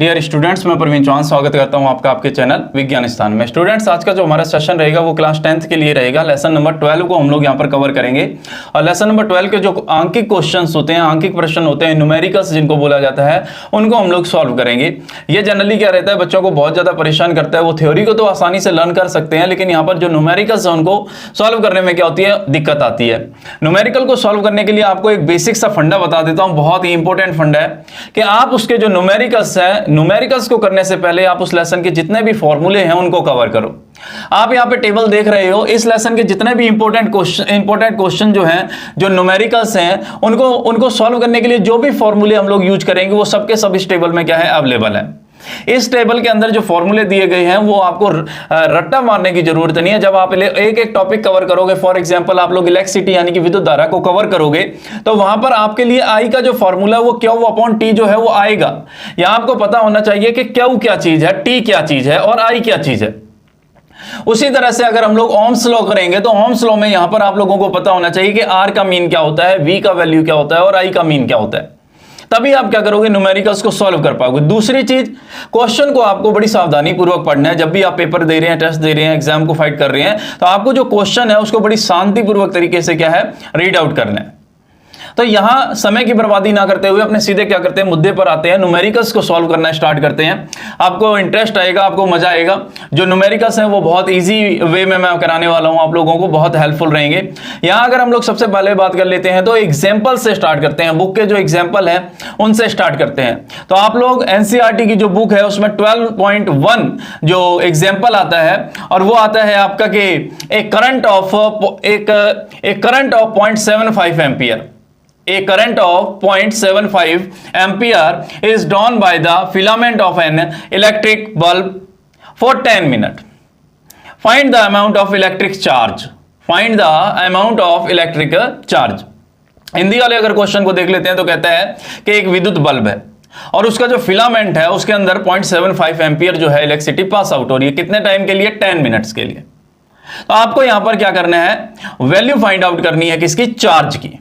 Dear students, मैं प्रवीण चौहान स्वागत करता हूं आपका आपके चैनल विज्ञान स्थान में। स्टूडेंट्स, आज का जो हमारा सेशन रहेगा वो क्लास 10th के लिए रहेगा। लेसन नंबर 12 को हम लोग यहां पर कवर करेंगे और लेसन नंबर 12 के जो आंकिक क्वेश्चंस होते हैं, आंकिक प्रश्न होते हैं, न्यूमेरिकल्स जिनको बोला जाता है, उनको हम लोग सॉल्व करेंगे। ये जनरली क्या रहता है, बच्चों को बहुत ज्यादा परेशान करता है। वो थ्योरी को तो आसानी से लर्न कर सकते हैं, लेकिन यहाँ पर जो न्यूमेरिकल्स है उनको सॉल्व करने में क्या होती है, दिक्कत आती है। न्यूमेरिकल को सॉल्व करने के लिए आपको एक बेसिक सा फंडा बता देता हूं, बहुत ही इंपॉर्टेंट फंडा है कि आप उसके जो न्यूमेरिकल्स है, न्यूमेरिकल्स को करने से पहले आप उस लेसन के जितने भी फॉर्मूले हैं उनको कवर करो। आप यहां पे टेबल देख रहे हो, इस लेसन के जितने भी इंपॉर्टेंट क्वेश्चन जो हैं, जो न्यूमेरिकल्स हैं, उनको सॉल्व करने के लिए जो भी फॉर्मूले हम लोग यूज करेंगे वो सबके सब इस टेबल में क्या है, अवेलेबल है। इस टेबल के अंदर जो फॉर्मूले दिए गए हैं वो आपको रट्टा मारने की जरूरत नहीं है। जब आप एक एक टॉपिक कवर करोगे, फॉर एग्जांपल आप लोग इलेक्ट्रिसिटी यानी कि विद्युत धारा को कवर करोगे, तो वहां पर आपके लिए आई का जो फॉर्मूला वो क्यू अपॉन टी जो है वो आएगा। यहां आपको पता होना चाहिए कि क्यू क्या चीज है, टी क्या चीज है और आई क्या चीज है। उसी तरह से अगर हम लोग ओम्स लॉ करेंगे तो ओम्स लॉ में यहां पर आप लोगों को पता होना चाहिए कि आर का मीन क्या होता है, वी का वैल्यू क्या होता है और आई का मीन क्या होता है। तभी आप क्या करोगे, न्यूमेरिकल्स को सॉल्व कर पाओगे। दूसरी चीज, क्वेश्चन को आपको बड़ी सावधानी पूर्वक पढ़ना है। जब भी आप पेपर दे रहे हैं, टेस्ट दे रहे हैं, एग्जाम को फाइट कर रहे हैं, तो आपको जो क्वेश्चन है उसको बड़ी शांतिपूर्वक तरीके से क्या है, रीड आउट करना है। तो यहां समय की बर्बादी ना करते हुए अपने सीधे क्या करते हैं, मुद्दे पर आते हैं, न्यूमेरिकल्स को सॉल्व करना स्टार्ट करते हैं। आपको इंटरेस्ट आएगा, आपको मजा आएगा। जो न्यूमेरिकल्स हैं वो बहुत इजी वे में मैं कराने वाला हूं, आप लोगों को बहुत हेल्पफुल रहेंगे। यहां अगर हम लोग सबसे पहले बात कर लेते हैं तो एग्जाम्पल से स्टार्ट करते हैं। बुक के जो एग्जाम्पल है उनसे स्टार्ट करते हैं। तो आप लोग एनसीईआरटी की जो बुक है उसमें 12.1 जो एग्जाम्पल आता है, और वो आता है आपका कि एक current of 0.75 ampere. A current of 0.75 ampere is drawn by the filament of an electric bulb for 10 minutes. Find the amount of electric charge. Find the amount of electric charge. Hindi वाले अगर क्वेश्चन को देख लेते हैं तो कहता है कि एक विद्युत बल्ब है और उसका जो फिलामेंट है उसके अंदर 0.75 एम्पियर जो है इलेक्ट्रिसिटी पास आउट हो रही है। कितने टाइम के लिए? 10 मिनट्स के लिए। तो आपको यहां पर क्या करना है, वैल्यू फाइंड आउट करनी है किसकी, चार्ज की।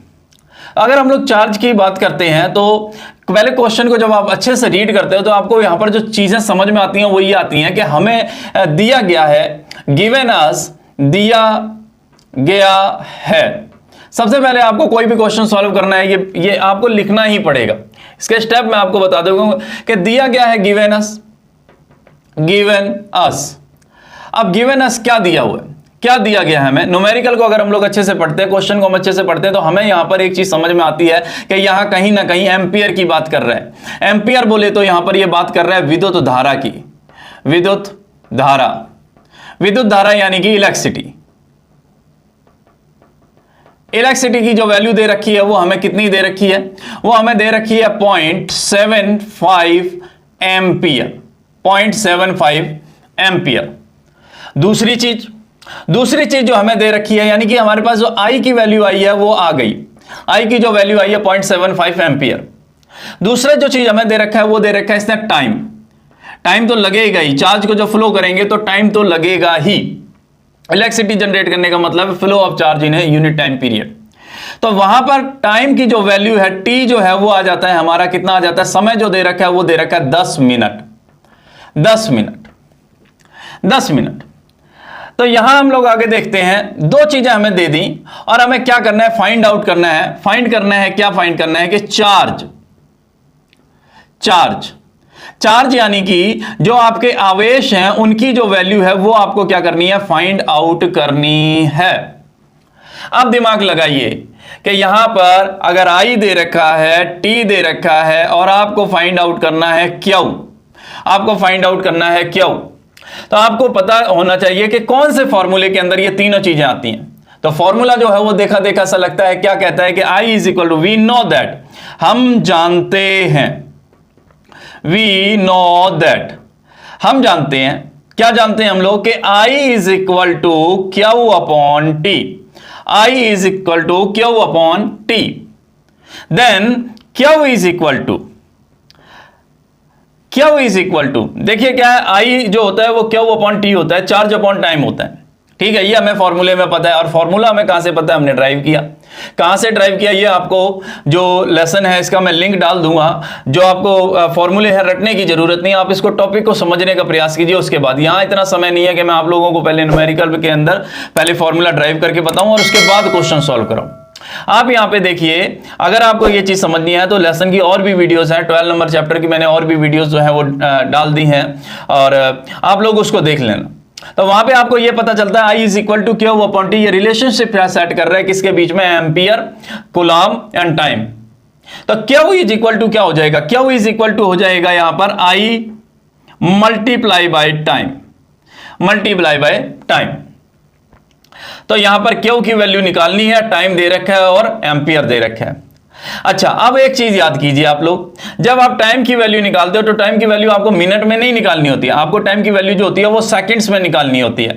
अगर हम लोग चार्ज की बात करते हैं तो पहले क्वेश्चन को जब आप अच्छे से रीड करते हो तो आपको यहां पर जो चीजें समझ में आती हैं वो ये आती हैं कि हमें दिया गया है, गिवन अस, दिया गया है। सबसे पहले आपको कोई भी क्वेश्चन सॉल्व करना है, ये आपको लिखना ही पड़ेगा। इसके स्टेप मैं आपको बता दूंगा कि दिया गया है गिवन अस, गिवन अस। अब गिवन अस क्या दिया हुआ है, क्या दिया गया है हमें। न्यूमेरिकल को अगर हम लोग अच्छे से पढ़ते हैं, क्वेश्चन को हम अच्छे से पढ़ते हैं, तो हमें यहां पर एक चीज समझ में आती है कि यहां कहीं ना कहीं एम्पियर की बात कर रहा है। एम्पियर बोले तो यहां पर यह बात कर रहा है विद्युत धारा की। विद्युत धारा, विद्युत धारा यानी कि इलेक्ट्रिसिटी। इलेक्ट्रिसिटी की जो वैल्यू दे रखी है वो हमें कितनी दे रखी है, वो हमें दे रखी है 0.75 एम्पियर। 0.75 एम्पियर। दूसरी चीज जो हमें दे रखी है, यानी कि हमारे पास जो आई की वैल्यू आई है वो आ गई। आई की जो वैल्यू आई है 0.75 एम्पियर। दूसरा जो चीज हमें दे रखा है वो दे रखा है इसने टाइम। टाइम तो लगेगा ही, चार्ज को जो फ्लो करेंगे तो टाइम तो लगेगा ही। इलेक्ट्रिसिटी जनरेट करने का मतलब flow of charge in unit time period. तो वहां पर टाइम की जो वैल्यू है, टी जो है वो आ जाता है हमारा, कितना आ जाता है, समय जो दे रखा है वो दे रखा है 10 मिनट। 10 minute, 10 minute. तो यहां हम लोग आगे देखते हैं, दो चीजें हमें दे दी और हमें क्या करना है, फाइंड आउट करना है। फाइंड करना है, क्या फाइंड करना है कि चार्ज। चार्ज, चार्ज यानी कि जो आपके आवेश हैं उनकी जो वैल्यू है वो आपको क्या करनी है, फाइंड आउट करनी है। अब दिमाग लगाइए कि यहां पर अगर आई दे रखा है, टी दे रखा है और आपको फाइंड आउट करना है क्यू। आपको फाइंड आउट करना है क्यू। तो आपको पता होना चाहिए कि कौन से फॉर्मूले के अंदर ये तीनों चीजें आती हैं। तो फॉर्मूला जो है वो देखा देखा सा लगता है, क्या कहता है कि I is equal to, we know that, हम जानते हैं, वी नो दैट, हम जानते हैं। क्या जानते हैं हम लोग कि I is equal to Q upon T. I is equal to Q upon T. Then Q is equal to, Q is equal to, देखिए क्या है, आई जो होता है वो क्यू अपॉन टी होता है, चार्ज अपॉन टाइम होता है। ठीक है, ये हमें फॉर्मूले में पता है, और फॉर्मूला हमें कहां से पता है, हमने ड्राइव किया। कहां से ड्राइव किया, ये आपको जो लेसन है इसका मैं लिंक डाल दूंगा। जो आपको फॉर्मूले है रटने की जरूरत नहीं, आप इसको टॉपिक को समझने का प्रयास कीजिए। उसके बाद यहां इतना समय नहीं है कि मैं आप लोगों को पहले न्यूमेरिकल के अंदर पहले फॉर्मूला ड्राइव करके बताऊं और उसके बाद क्वेश्चन सॉल्व कराऊं। आप यहां पे देखिए, अगर आपको ये चीज समझनी है तो लेसन की और भी वीडियोस हैं, 12 नंबर चैप्टर की मैंने और भी वीडियोस जो है वो डाल दी हैं, और आप लोग उसको देख लेना। तो वहां पे आपको ये पता चलता है I is equal to Q upon T, ये रिलेशनशिप सेट कर रहा है किसके बीच में, एम्पियर, कूलम्ब एंड टाइम। तो क्यू इज इक्वल टू क्या हो जाएगा, क्यू इज इक्वल टू हो जाएगा यहां पर I multiply by time, multiply by time. तो यहां पर क्यू की वैल्यू निकालनी है, टाइम दे रखा है और एम्पियर दे रखा है। अच्छा, अब एक चीज याद कीजिए आप लोग, जब आप टाइम की वैल्यू निकालते हो तो टाइम की वैल्यू आपको मिनट में नहीं निकालनी होती है, आपको टाइम की वैल्यू जो होती है वो सेकंड्स में निकालनी होती है।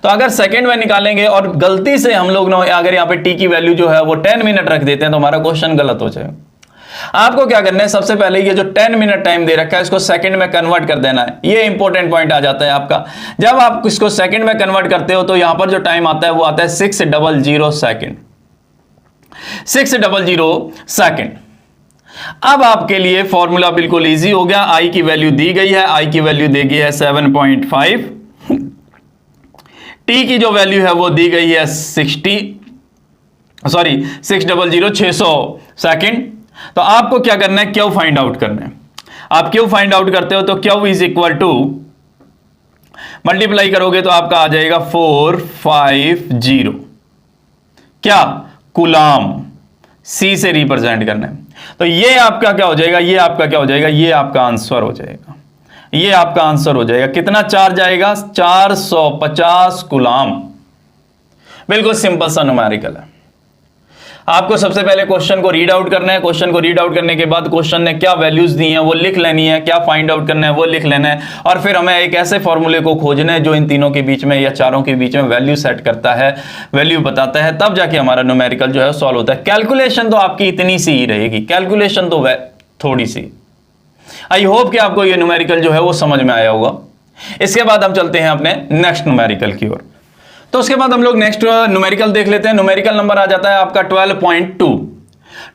तो अगर सेकंड में निकालेंगे और गलती से हम लोग अगर यहाँ पे टी की वैल्यू जो है वो 10 मिनट रख देते हैं तो हमारा क्वेश्चन गलत हो जाएगा। आपको क्या करना है, सबसे पहले ये जो 10 मिनट टाइम दे रखा है इसको सेकंड में कन्वर्ट कर देना है। ये इंपॉर्टेंट पॉइंट आ जाता है आपका। जब आप इसको सेकंड में कन्वर्ट करते हो तो यहां पर जो टाइम आता है वो आता है 600 सेकंड, 600 सेकंड। अब आपके लिए फॉर्मूला बिल्कुल इजी हो गया। आई की वैल्यू दी गई है, आई की वैल्यू दी गई है 7.5, टी की जो वैल्यू है वो दी गई है 600 सेकंड। तो आपको क्या करना है, क्यू फाइंड आउट करना है। आप क्यू फाइंड आउट करते हो तो Q is equal to multiply करोगे तो आपका आ जाएगा 450, क्या, कूलम्ब, सी से रिप्रेजेंट करना है। तो ये आपका क्या हो जाएगा, ये आपका क्या हो जाएगा, ये आपका आंसर हो जाएगा, ये आपका आंसर हो जाएगा। कितना चार्ज आएगा, 450 कूलम्ब। बिल्कुल सिंपल सा न्यूमेरिकल है। आपको सबसे पहले क्वेश्चन को रीड आउट करना है। क्वेश्चन को रीड आउट करने के बाद क्वेश्चन ने क्या वैल्यूज दी हैं वो लिख लेनी है, क्या फाइंड आउट करना है वो लिख लेना है, और फिर हमें एक ऐसे फॉर्मूले को खोजना है जो इन तीनों के बीच में या चारों के बीच में वैल्यू सेट करता है, वैल्यू बताता है, तब जाके हमारा न्यूमेरिकल जो है सॉल्व होता है। कैलकुलेशन तो आपकी इतनी सी ही रहेगी, कैलकुलेशन तो थोड़ी सी। आई होप कि आपको ये न्यूमेरिकल जो है वो समझ में आया होगा। इसके बाद हम चलते हैं अपने नेक्स्ट न्यूमेरिकल की ओर। तो उसके बाद हम लोग नेक्स्ट न्यूमेरिकल देख लेते हैं। न्यूमेरिकल नंबर आ जाता है आपका 12.2।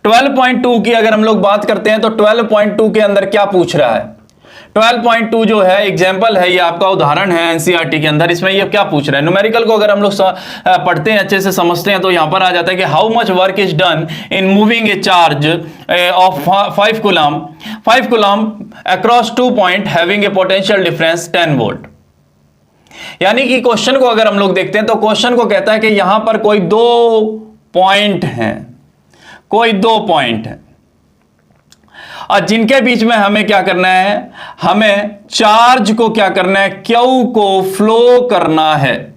12.2 की अगर हम लोग बात करते हैं तो 12.2 के अंदर क्या पूछ रहा है, 12.2 जो है एग्जाम्पल है, ये आपका उदाहरण है एनसीईआरटी के अंदर। इसमें ये क्या पूछ रहा है, न्यूमेरिकल को अगर हम लोग पढ़ते हैं, अच्छे से समझते हैं, तो यहां पर आ जाता है कि how much work is done in moving A charge of 5 coulomb across 2 point having a potential difference 10 volt. यानी कि क्वेश्चन को अगर हम लोग देखते हैं तो क्वेश्चन को कहता है कि यहां पर कोई 2 पॉइंट हैं, कोई 2 पॉइंट हैं, और जिनके बीच में हमें क्या करना है, हमें चार्ज को क्या करना है, क्यू को फ्लो करना है।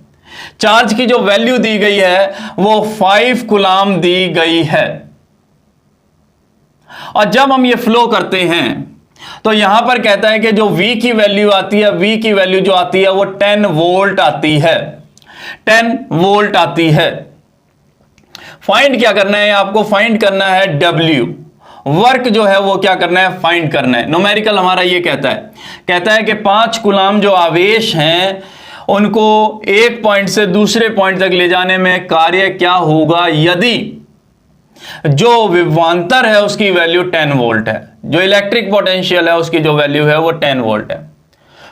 चार्ज की जो वैल्यू दी गई है वो 5 कूलम्ब दी गई है, और जब हम ये फ्लो करते हैं तो यहां पर कहता है कि जो V की वैल्यू आती है, V की वैल्यू जो आती है वो 10 वोल्ट आती है, 10 वोल्ट आती है। फाइंड क्या करना है, आपको फाइंड करना है W, वर्क जो है वो क्या करना है, फाइंड करना है। न्यूमेरिकल हमारा ये कहता है कि 5 कूलम्ब जो आवेश हैं उनको एक पॉइंट से दूसरे पॉइंट तक ले जाने में कार्य क्या होगा यदि जो विभवांतर है उसकी वैल्यू 10 वोल्ट है, जो इलेक्ट्रिक पोटेंशियल है उसकी जो वैल्यू है वो 10 वोल्ट है।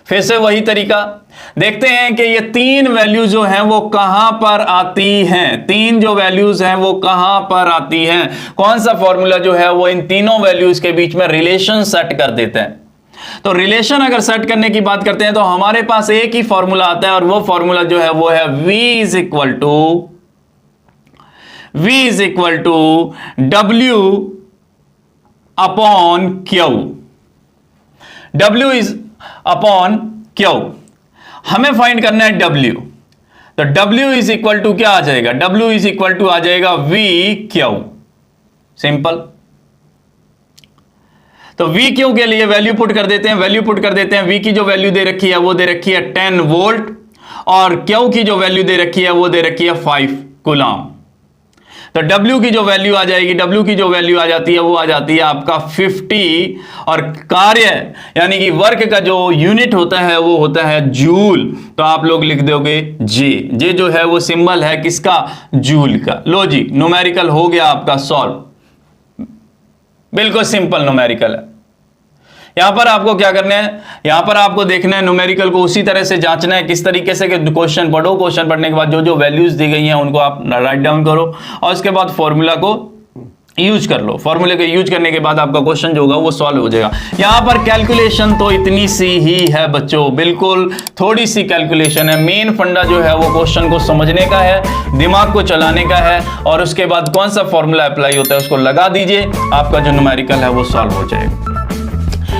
फिर से वही तरीका देखते हैं कि ये 3 वैल्यूज जो हैं वो कहां पर आती हैं, 3 जो वैल्यूज हैं वो कहां पर आती हैं। कौन सा फॉर्मूला जो है वो इन तीनों वैल्यूज के बीच में रिलेशन सेट कर देते हैं। तो रिलेशन अगर सेट करने की बात करते हैं तो हमारे पास एक ही फॉर्मूला आता है, और वो फॉर्मूला जो है वो है V is equal to W upon Q। W is upon Q, हमें फाइंड करना है W। तो W इज इक्वल टू क्या आ जाएगा, W इज इक्वल टू आ जाएगा VQ, सिंपल। तो VQ के लिए वैल्यू पुट कर देते हैं, V की जो वैल्यू दे रखी है वो दे रखी है 10 वोल्ट, और Q की जो वैल्यू दे रखी है वो दे रखी है 5 कूलम्ब। तो W की जो वैल्यू आ जाएगी, W की जो वैल्यू आ जाती है वो आ जाती है आपका 50, और कार्य यानी कि वर्क का जो यूनिट होता है वो होता है जूल। तो आप लोग लिख दोगे जे जो है वो सिंबल है किसका, जूल का। लो जी, न्यूमेरिकल हो गया आपका सॉल्व, बिल्कुल सिंपल न्यूमेरिकल है। यहां पर आपको क्या करना है, यहां पर आपको देखना है न्यूमेरिकल को उसी तरह से जांचना है, किस तरीके से क्वेश्चन पढ़ो, क्वेश्चन पढ़ने के बाद जो जो वैल्यूज दी गई हैं उनको आप राइट डाउन करो और उसके बाद फॉर्मूला को यूज कर लो। फॉर्मूले को यूज करने के बाद आपका क्वेश्चन जो होगा वो सॉल्व हो जाएगा। यहां पर कैलकुलेशन तो इतनी सी ही है बच्चों, बिल्कुल थोड़ी सी कैलकुलेशन है। मेन फंडा जो है वो क्वेश्चन को समझने का है, दिमाग को चलाने का है, और उसके बाद कौन सा फॉर्मूला अप्लाई होता है उसको लगा दीजिए, आपका जो न्यूमेरिकल है वो सॉल्व हो जाएगा।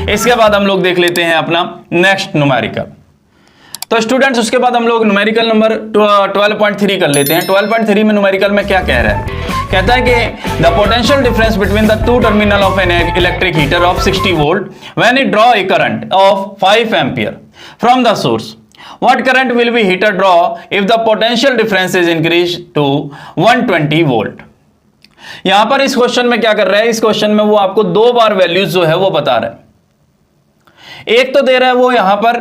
इसके बाद हम लोग देख लेते हैं अपना नेक्स्ट न्यूमेरिकल। तो स्टूडेंट्स उसके बाद हम लोग न्यूमेरिकल नंबर 12.3 कर लेते हैं। 12.3 में न्यूमेरिकल में क्या कह रहा है, कहता है कि the potential difference between the two terminal of an electric heater of 60 volt when it draw a current of 5 ampere from the source, what current will be heater draw if the potential difference is increase to 120 volt. यहां पर इस question में क्या कर रहा है, इस question में वो आपको 2 बार वैल्यूज जो है वो बता रहा है। एक तो दे रहा है वो यहां पर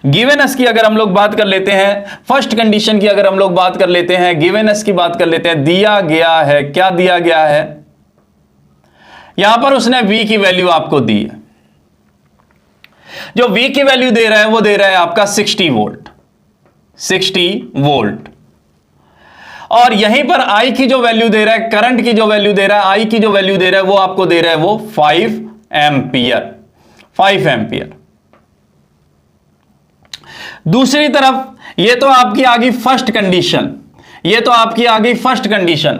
गिवन एस की अगर हम लोग बात कर लेते हैं, फर्स्ट कंडीशन की अगर हम लोग बात कर लेते हैं, गिवन एस की बात कर लेते हैं, दिया गया है, क्या दिया गया है, यहां पर उसने V की वैल्यू आपको दी है। जो V की वैल्यू दे रहा है वो दे रहा है आपका 60 वोल्ट, 60 वोल्ट। और यहीं पर I की जो वैल्यू दे रहा है, करंट की जो वैल्यू दे रहा है, I की जो वैल्यू दे रहा है वो आपको दे रहा है वो 5 एम्पियर, 5 एम्पियर। दूसरी तरफ ये तो आपकी आ गई फर्स्ट कंडीशन, ये तो आपकी आ गई फर्स्ट कंडीशन,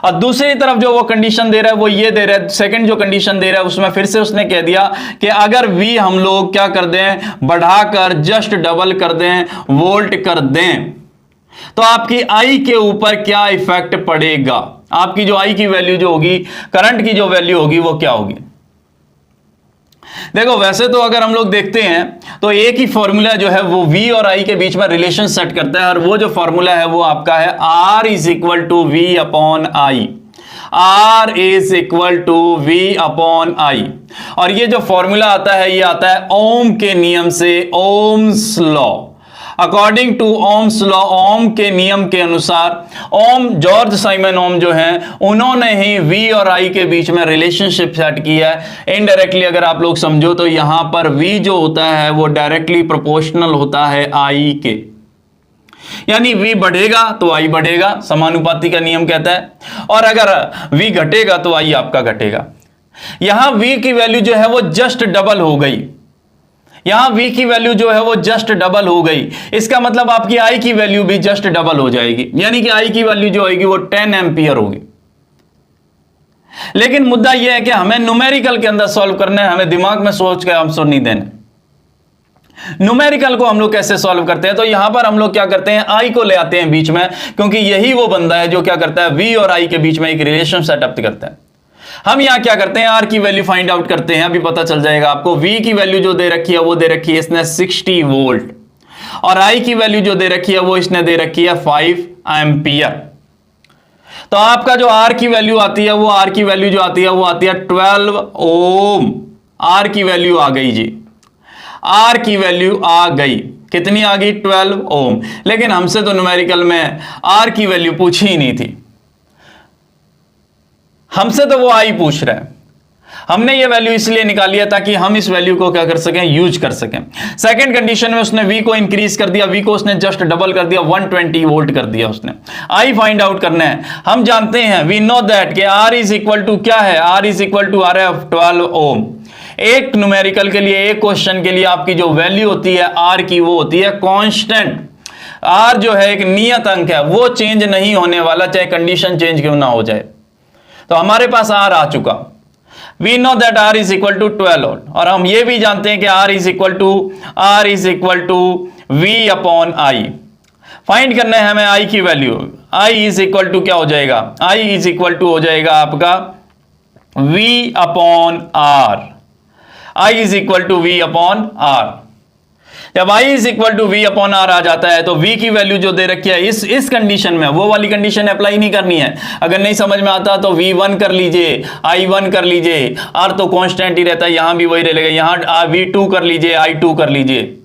और दूसरी तरफ जो वो कंडीशन दे रहा है वो ये दे रहा है, सेकंड जो कंडीशन दे रहा है उसमें फिर से उसने कह दिया कि अगर V हम लोग क्या कर दें, बढ़ाकर जस्ट डबल कर दें, वोल्ट कर दें, तो आपकी I के ऊपर क्या इफेक्ट पड़ेगा, आपकी जो I की वैल्यू जो होगी, करंट की जो वैल्यू होगी वो क्या होगी। देखो वैसे तो अगर हम लोग देखते हैं तो एक ही फॉर्मूला जो है वो V और I के बीच में रिलेशन सेट करता है, और वो जो फॉर्मूला है वो आपका है R is equal to V upon I, R is equal to V upon I। और ये जो फॉर्मूला आता है ये आता है ओम के नियम से, Ohm's law, according to Ohm's law, Ohm के नियम के अनुसार। ओम, जॉर्ज साइमन ओम जो हैं उन्होंने ही V और I के बीच में रिलेशनशिप सेट किया है। इनडायरेक्टली अगर आप लोग समझो तो यहां पर V जो होता है वो डायरेक्टली प्रोपोर्शनल होता है I के, यानी V बढ़ेगा तो I बढ़ेगा, समानुपाती का नियम कहता है, और अगर V घटेगा तो I आपका घटेगा। यहां V की वैल्यू जो है वो जस्ट डबल हो गई, यहां V की वैल्यू जो है वो जस्ट डबल हो गई, इसका मतलब आपकी I की वैल्यू भी जस्ट डबल हो जाएगी, यानी कि I की वैल्यू जो होगी वो 10 एम्पियर होगी। लेकिन मुद्दा यह है कि हमें न्यूमेरिकल के अंदर सॉल्व करना है, हमें दिमाग में सोच के आंसर नहीं देना। न्यूमेरिकल को हम लोग कैसे सॉल्व करते हैं, तो यहां पर हम लोग क्या करते हैं, I को ले आते हैं बीच में, क्योंकि यही वो बंदा है जो क्या करता है, V और I के बीच में एक रिलेशन सेटअप करता है। हम यहां क्या करते हैं, R की वैल्यू फाइंड आउट करते हैं, अभी पता चल जाएगा आपको। V की वैल्यू जो दे रखी है वो दे रखी है इसने 60 वोल्ट, और I की वैल्यू जो दे रखी है वो इसने दे रखी है 5 एम्पियर। तो आपका जो R की वैल्यू आती है वो, R की वैल्यू जो आती है वो आती है 12 ओम। R की वैल्यू आ गई जी, R की वैल्यू आ गई, कितनी आ गई, 12 ओम। लेकिन हमसे तो न्यूमेरिकल में R की वैल्यू पूछी ही नहीं थी, हमसे तो वो I पूछ रहा है। हमने ये वैल्यू इसलिए निकाली है ताकि हम इस वैल्यू को क्या कर सकें, यूज कर सकें। सेकंड कंडीशन में उसने V को इंक्रीज कर दिया, V को उसने जस्ट डबल कर दिया, 120 वोल्ट कर दिया उसने। I फाइंड आउट करना है, हम जानते हैं, वी नो दैट कि R इज इक्वल टू क्या है, R is equal to R है 12 ओम। एक न्यूमेरिकल के लिए, एक क्वेश्चन के लिए आपकी जो वैल्यू होती है R की वो होती है कांस्टेंट। R जो है एक नियत अंक है, वो चेंज नहीं होने वाला, चाहे कंडीशन चेंज क्यों ना हो जाए। तो हमारे पास R आ चुका, we know that R is equal to 12 volt, और हम ये भी जानते हैं कि R is equal to V upon I। Find करना है हमें I की value, I is equal to क्या हो जाएगा, I इज इक्वल टू हो जाएगा आपका V upon R, I is equal to V upon R। जब I is equal to V upon R आ जाता है तो V की वैल्यू जो दे रखी है इस कंडीशन में, वो वाली कंडीशन अप्लाई नहीं करनी है। अगर नहीं समझ में आता तो V1 कर लीजिए, I1 कर लीजिए, R तो कांस्टेंट ही रहता है, यहां भी वही रहेगा, यहां V2 कर लीजिए, I2 कर लीजिए।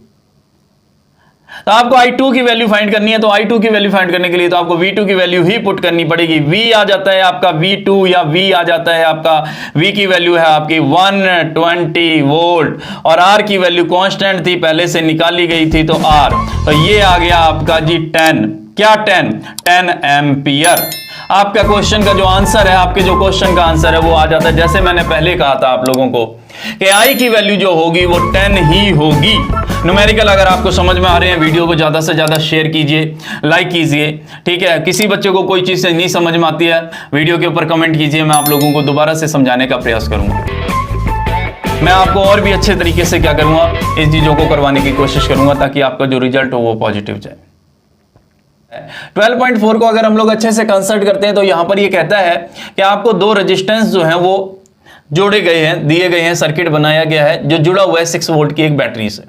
तो आपको I2 की वैल्यू फाइंड करनी है, तो I2 की वैल्यू फाइंड करने के लिए तो आपको V2 की वैल्यू ही पुट करनी पड़ेगी। V आ जाता है आपका V2 या V आ जाता है आपका, V की वैल्यू है आपकी 120 वोल्ट और R की वैल्यू कांस्टेंट थी, पहले से निकाली गई थी, तो R, तो ये आ गया आपका जी 10, क्या 10 एम्पियर। आपका क्वेश्चन का जो आंसर है, आपके जो क्वेश्चन का आंसर है वो आ जाता है, जैसे मैंने पहले कहा था आप लोगों को कि I की वैल्यू जो होगी वो 10 ही होगी। न्यूमेरिकल अगर आपको समझ में आ रहे हैं, वीडियो को ज्यादा से ज्यादा शेयर कीजिए, लाइक कीजिए, ठीक है। किसी बच्चे को कोई चीज नहीं समझ में आती है, वीडियो के ऊपर कमेंट कीजिए, मैं आप लोगों को दोबारा से समझाने का प्रयास करूंगा। मैं आपको और भी अच्छे तरीके से क्या करूंगा, इस चीजों को करवाने की कोशिश करूंगा ताकि आपका जो रिजल्ट हो वो पॉजिटिव जाए। 12.4 को अगर हम लोग अच्छे से कंसल्ट करते हैं तो यहां पर ये कहता है कि आपको दो रेजिस्टेंस जो हैं वो जोड़े गए हैं, दिए गए हैं, सर्किट बनाया गया है जो जुड़ा हुआ है 6 वोल्ट की एक बैटरी से।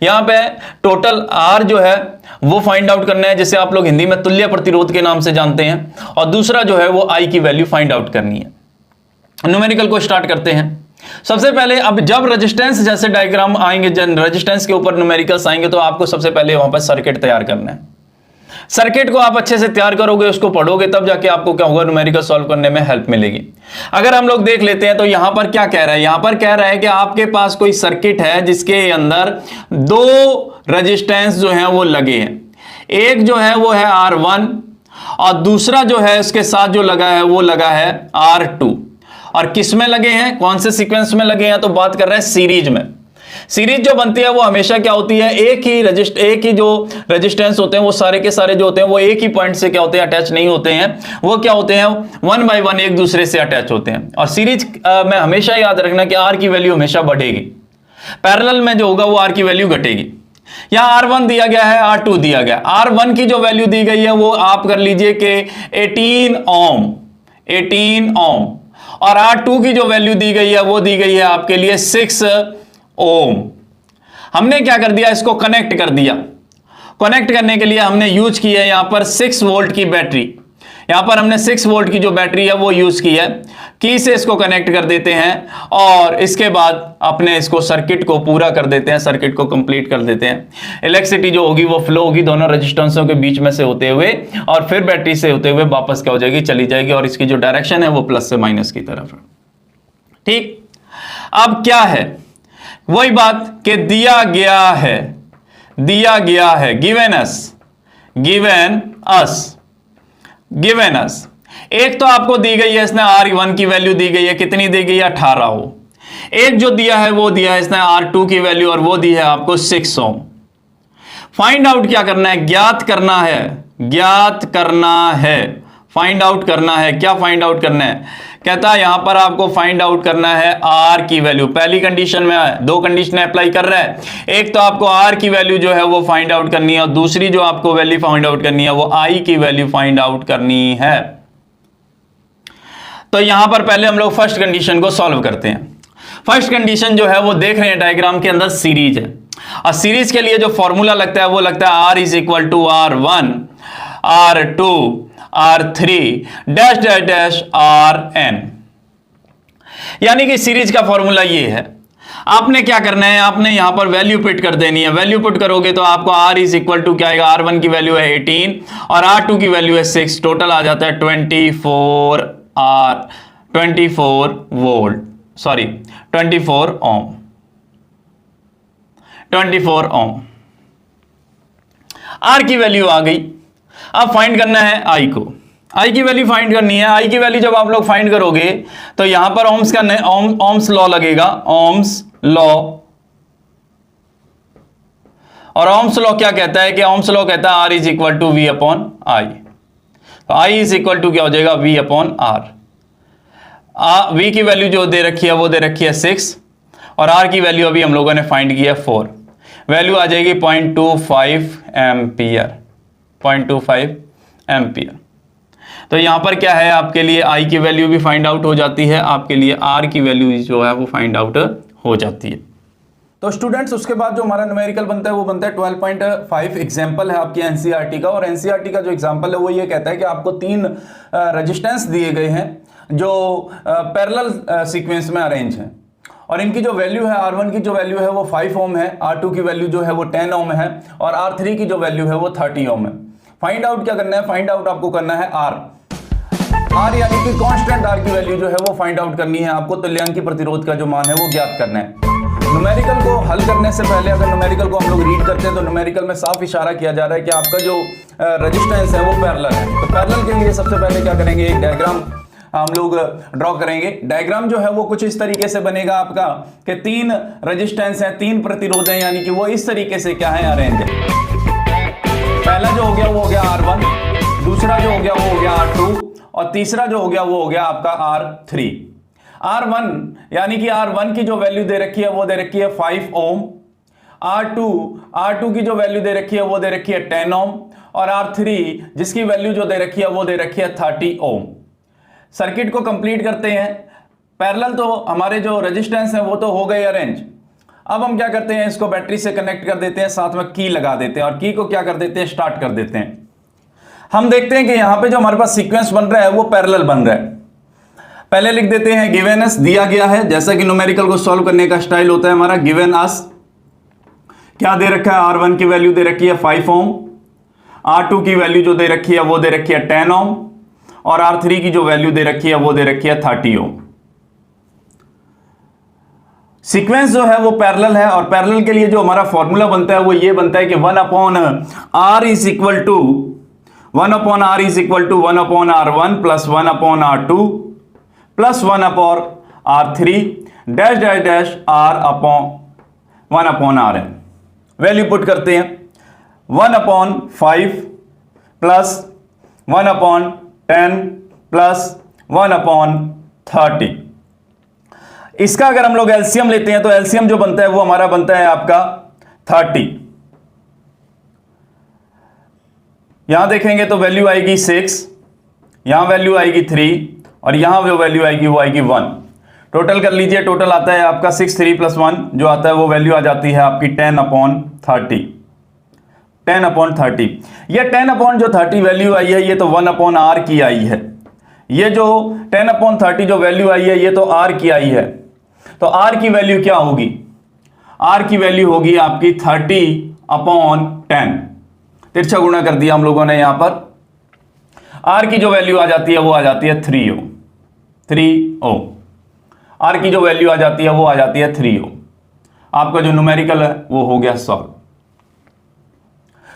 यहां पे टोटल R जो है वो फाइंड आउट करना है, जिसे आप लोग हिंदी में तुल्य प्रतिरोध के नाम से जानते हैं, और दूसरा जो है वो I की वैल्यू फाइंड आउट करनी है। न्यूमेरिकल को स्टार्ट करते हैं। सबसे पहले अब जब रेजिस्टेंस जैसे डायग्राम आएंगे, जब रेजिस्टेंस के ऊपर न्यूमेरिकल्स आएंगे तो आपको सबसे पहले वहां पर सर्किट तैयार करना है। सर्किट को आप अच्छे से तैयार करोगे, उसको पढ़ोगे, तब जाके आपको क्या होगा, न्यूमेरिकल सॉल्व करने में हेल्प मिलेगी। अगर हम लोग देख लेते हैं तो यहां पर क्या कह रहा है, यहां पर कह रहा है कि आपके पास कोई सर्किट है जिसके अंदर दो रेजिस्टेंस जो हैं वो लगे हैं। एक जो है वो है R1 और दूसरा जो है उसके साथ जो लगा है वो लगा है R2। और किस में लगे हैं, कौन से सीक्वेंस में लगे हैं, तो बात कर रहे हैं सीरीज में। सीरीज जो बनती है वो हमेशा क्या होती है, एक ही जो रेजिस्टेंस होते हैं वो सारे के सारे जो होते हैं वो एक ही पॉइंट से क्या होते हैं, अटैच नहीं होते हैं, वो क्या होते हैं, 1 बाय 1 एक दूसरे से अटैच होते हैं। और सीरीज में हमेशा याद रखना कि R की वैल्यू हमेशा बढ़ेगी, पैरेलल में जो होगा वो R की वैल्यू घटेगी। यहां R1 दिया गया है, R2 दिया गया। R1 की जो वैल्यू दी गई है वो आप कर लीजिए कि 18 ओम, और R2 की जो वैल्यू दी गई है वो दी गई है आपके लिए 6 ओम। हमने क्या कर दिया, इसको कनेक्ट कर दिया। कनेक्ट करने के लिए हमने यूज की है यहां पर 6 वोल्ट की बैटरी। यहां पर हमने 6 वोल्ट की जो बैटरी है वो यूज की है। की से इसको कनेक्ट कर देते हैं और इसके बाद अपने इसको सर्किट को पूरा कर देते हैं, सर्किट को कंप्लीट कर देते हैं। इलेक्ट्रिसिटी जो होगी वो फ्लो होगी दोनों रेजिस्टेंसों के बीच में से होते हुए और फिर बैटरी से होते हुए वापस क्या हो जाएगी, चली जाएगी, और इसकी जो डायरेक्शन है वो प्लस से माइनस की तरफ है। ठीक, अब क्या है, वही बात कि दिया गया है गिवन अस। एक तो आपको दी गई है इसने R1 की वैल्यू दी गई है, कितनी दी गई है, 18 ओम। एक जो दिया है वो दिया है इसने R2 की वैल्यू और वो दी है आपको 6 ओम। फाइंड आउट क्या करना है, ज्ञात करना है, फाइंड आउट करना है। क्या फाइंड आउट करना है, कहता है यहां पर आपको फाइंड आउट करना है R की वैल्यू। पहली कंडीशन में दो कंडीशन अप्लाई कर रहा है, एक तो आपको R की वैल्यू जो है वो फाइंड आउट करनी है और दूसरी जो आपको वैल्यू फाइंड आउट करनी है वो I की वैल्यू फाइंड आउट करनी है। तो यहां पर पहले हम लोग फर्स्ट कंडीशन को सॉल्व करते हैं। फर्स्ट कंडीशन जो है वो देख रहे हैं डायग्राम के अंदर सीरीज है, और सीरीज के लिए जो फॉर्मूला लगता है वो लगता है R is equal to R1 R2 R3 dash dash dash RN। यानी कि सीरीज का फॉर्मूला ये है। आपने क्या करना है, आपने यहां पर वैल्यू पुट कर देनी है। वैल्यू पुट करोगे तो आपको R इज इक्वल टू क्या आएगा, R1 की वैल्यू है 18 और R2 की वैल्यू है 6, टोटल आ जाता है 24 वोल्ट, सॉरी 24 ओम। 24 ओम R की वैल्यू आ गई। अब फाइंड करना है I को, I की वैल्यू फाइंड करनी है। I की वैल्यू जब आप लोग फाइंड करोगे तो यहां पर ओम्स लॉ लगेगा, ओम्स लॉ। और ओम्स लॉ क्या कहता है कि ओम्स लॉ कहता है R is equal to V upon I। तो I इज इक्वल टू क्या हो जाएगा, V अपॉन R। V की वैल्यू जो दे रखी है वो दे रखी है 6 और R की वैल्यू अभी हम लोगों ने फाइंड की है 4। वैल्यू आ जाएगी 0.25 एम्पियर, 0.25 एम्पियर। तो यहां पर क्या है, आपके लिए I की वैल्यू भी फाइंड आउट हो जाती है, आपके लिए R की वैल्यू जो है वो फाइंड आउट हो जाती है। तो स्टूडेंट्स उसके बाद जो हमारा न्यूमेरिकल बनता है वो बनता है 12.5। एग्जाम्पल है आपकी एनसीईआरटी का, और एनसीईआरटी का जो एग्जाम्पल है वो ये कहता है कि आपको 3 रेजिस्टेंस दिए गए हैं जो पैरेलल सीक्वेंस में अरेंज हैं, और इनकी जो वैल्यू है R1 की जो वैल्यू है वो 5 ओम है, R2 की वैल्यू जो है वो 10 ओम है, और R3 की जो वैल्यू है वो 30 ओम है। फाइंड आउट क्या करना है? फाइंड आउट आपको करना है R यानी कि कांस्टेंट R की वैल्यू जो है वो फाइंड आउट करनी है आपको। तुल्यांकी प्रतिरोध का जो मान है वो ज्ञात करना है। न्यूमेरिकल को हल करने से पहले अगर न्यूमेरिकल को हम लोग रीड करते हैं तो न्यूमेरिकल में साफ इशारा किया जा रहा है कि आपका जो रेजिस्टेंस है वो पैरेलल है। तो पैरेलल के लिए सबसे पहले क्या करेंगे, एक डायग्राम हम लोग ड्रॉ करेंगे। डायग्राम जो है वो कुछ इस तरीके से बनेगा आपका कि 3 रेजिस्टेंस है, 3 प्रतिरोध है, यानी कि वो इस तरीके से क्या है, अरेंज है। पहला जो हो गया वो हो गया R1, दूसरा जो हो गया वो हो गया R2, और तीसरा जो हो गया वो हो गया आपका R3। R1 यानी कि R1 की जो वैल्यू दे रखी है वो दे रखी है 5 ओम, R2 की जो वैल्यू दे रखी है वो दे रखी है 10 ओम, और R3 जिसकी वैल्यू जो दे रखी है वो दे रखी है 30 ओम। सर्किट को कंप्लीट करते हैं। पैरेलल तो हमारे जो रेजिस्टेंस है वो तो हो गए अरेंज। अब हम क्या करते हैं, इसको बैटरी से कनेक्ट कर देते हैं, साथ में की लगा देते हैं, और की को क्या कर देते हैं, स्टार्ट कर देते हैं। हम देखते हैं कि यहां पे जो हमारे पास सीक्वेंस बन रहा है वो पैरेलल बन रहा है। पहले लिख देते हैं गिवन अस, दिया गया है, जैसा कि न्यूमेरिकल को सॉल्व करने का स्टाइल होता है हमारा। गिवन अस क्या दे रखा है, R1 की वैल्यू दे रखी है 5 ओम, R2 की वैल्यू जो दे रखी है वो दे रखी है 10 ओम, और R3 की जो वैल्यू दे रखी है वो दे रखी है 30 ओम। सीक्वेंस जो है वो पैरेलल है, और पैरेलल के लिए जो हमारा फॉर्मूला बनता है वो ये बनता है कि 1/R is equal to 1/R1 plus 1/R2 plus 1/R3 dash dash dash R/1/Rn। Value put करते हैं 1/5 प्लस 1/10 प्लस 1/30। इसका अगर हम लोग एलसीएम लेते हैं तो एलसीएम जो बनता है वो हमारा बनता है आपका 30। यहां देखेंगे तो वैल्यू आएगी 6, यहां वैल्यू आएगी 3, और यहां जो वैल्यू आएगी वो आएगी 1। टोटल कर लीजिए, टोटल आता है आपका 6, 3 + 1 जो आता है वो वैल्यू आ जाती है आपकी 10/30। 10/30 ये 10/30 वैल्यू आई है, ये तो 1/R की आई है। ये जो 10/30 जो वैल्यू आई है ये तो R की आई है। तो R की वैल्यू क्या होगी, R की वैल्यू होगी आपकी 30/10। तिरछा गुणा कर दिया हम लोगों ने यहां पर। R की जो वैल्यू आ जाती है वो आ जाती है 3 ओम। R की जो वैल्यू आ जाती है वो आ जाती है 3 ओम। आपका जो न्यूमेरिकल है वो हो गया सॉल्व।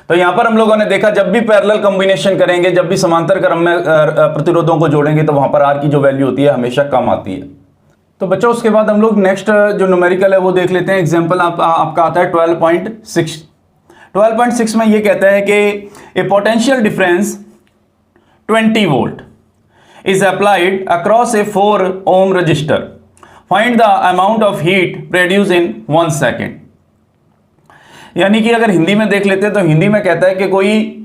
तो यहां पर हम लोगों ने देखा जब भी पैरेलल कॉम्बिनेशन करेंगे, जब भी समांतर क्रम में प्रतिरोधों को जोड़ेंगे तो वहां पर R की जो वैल्यू होती है हमेशा कम आती है। तो बच्चों उसके बाद हम लोग नेक्स्ट जो न्यूमेरिकल है वो देख लेते हैं। एग्जांपल आपका आता है 12.6। 12.6 में ये कहता है कि a potential difference 20 volt is applied across a 4 ohm resistor. Find the amount of heat produced in 1 second. यानी कि अगर हिंदी में देख लेते हैं तो हिंदी में कहता है कि कोई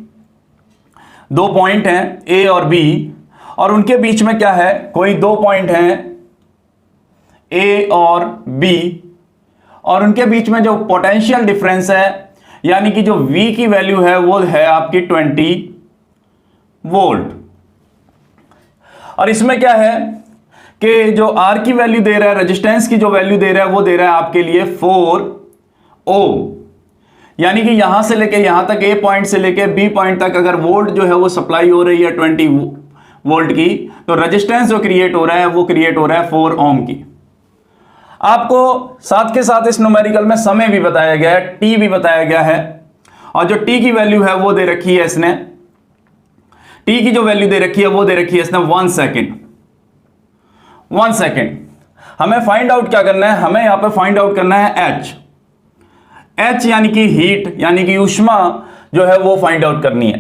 2 पॉइंट हैं A और B, और उनके बीच में क्या है, कोई 2 पॉइंट हैं A और B, और उनके बीच में जो पोटेंशियल डिफरेंस है यानी कि जो V की वैल्यू है वो है आपकी 20 वोल्ट। और इसमें क्या है कि जो R की वैल्यू दे रहा है, रेजिस्टेंस की जो वैल्यू दे रहा है वो दे रहा है आपके लिए 4 ओम। यानी कि यहां से लेके यहां तक A पॉइंट से लेके B पॉइंट तक अगर वोल्ट जो है वो सप्लाई हो रही है 20 वोल्ट की, तो रेजिस्टेंस जो क्रिएट हो रहा है वो क्रिएट हो रहा है 4 ओम की। आपको साथ के साथ इस न्यूमेरिकल में समय भी बताया गया है, T भी बताया गया है, और जो T की वैल्यू है वो दे रखी है इसने, T की जो वैल्यू दे रखी है वो दे रखी है इसने 1 सेकेंड। 1 सेकेंड हमें फाइंड आउट क्या करना है, हमें यहां पे फाइंड आउट करना है H यानी कि हीट यानी कि ऊष्मा जो है वो फाइंड आउट करनी है।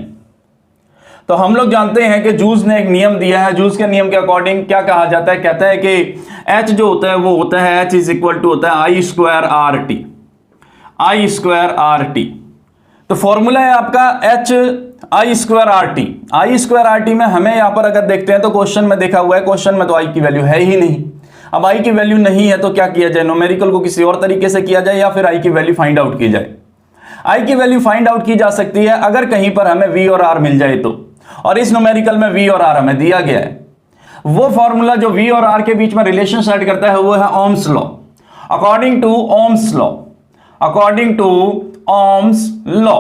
तो हम लोग जानते हैं कि जूल्स ने एक नियम दिया है, जूल्स के नियम के अकॉर्डिंग क्या कहा जाता है, कहता है कि H जो होता है वो होता है H इज इक्वल टू होता है I²RT। I²RT तो फॉर्मूला है आपका H I²RT। I²RT में हमें यहां पर अगर देखते हैं तो क्वेश्चन में देखा हुआ है, क्वेश्चन में तो I की वैल्यू है ही नहीं। अब आई की वैल्यू नहीं है तो क्या किया जाए, न्यूमेरिकल को किसी और तरीके से किया जाए या फिर आई की वैल्यू फाइंड आउट की जाए। आई की वैल्यू फाइंड आउट की जा सकती है अगर कहीं पर हमें वी और आर मिल जाए तो, और इस न्यूमेरिकल में वी और आर हमें दिया गया है। वो फॉर्मूला जो वी और आर के बीच में रिलेशन सेट करता है वो है Ohm's law. According to Ohm's law, according to Ohm's law,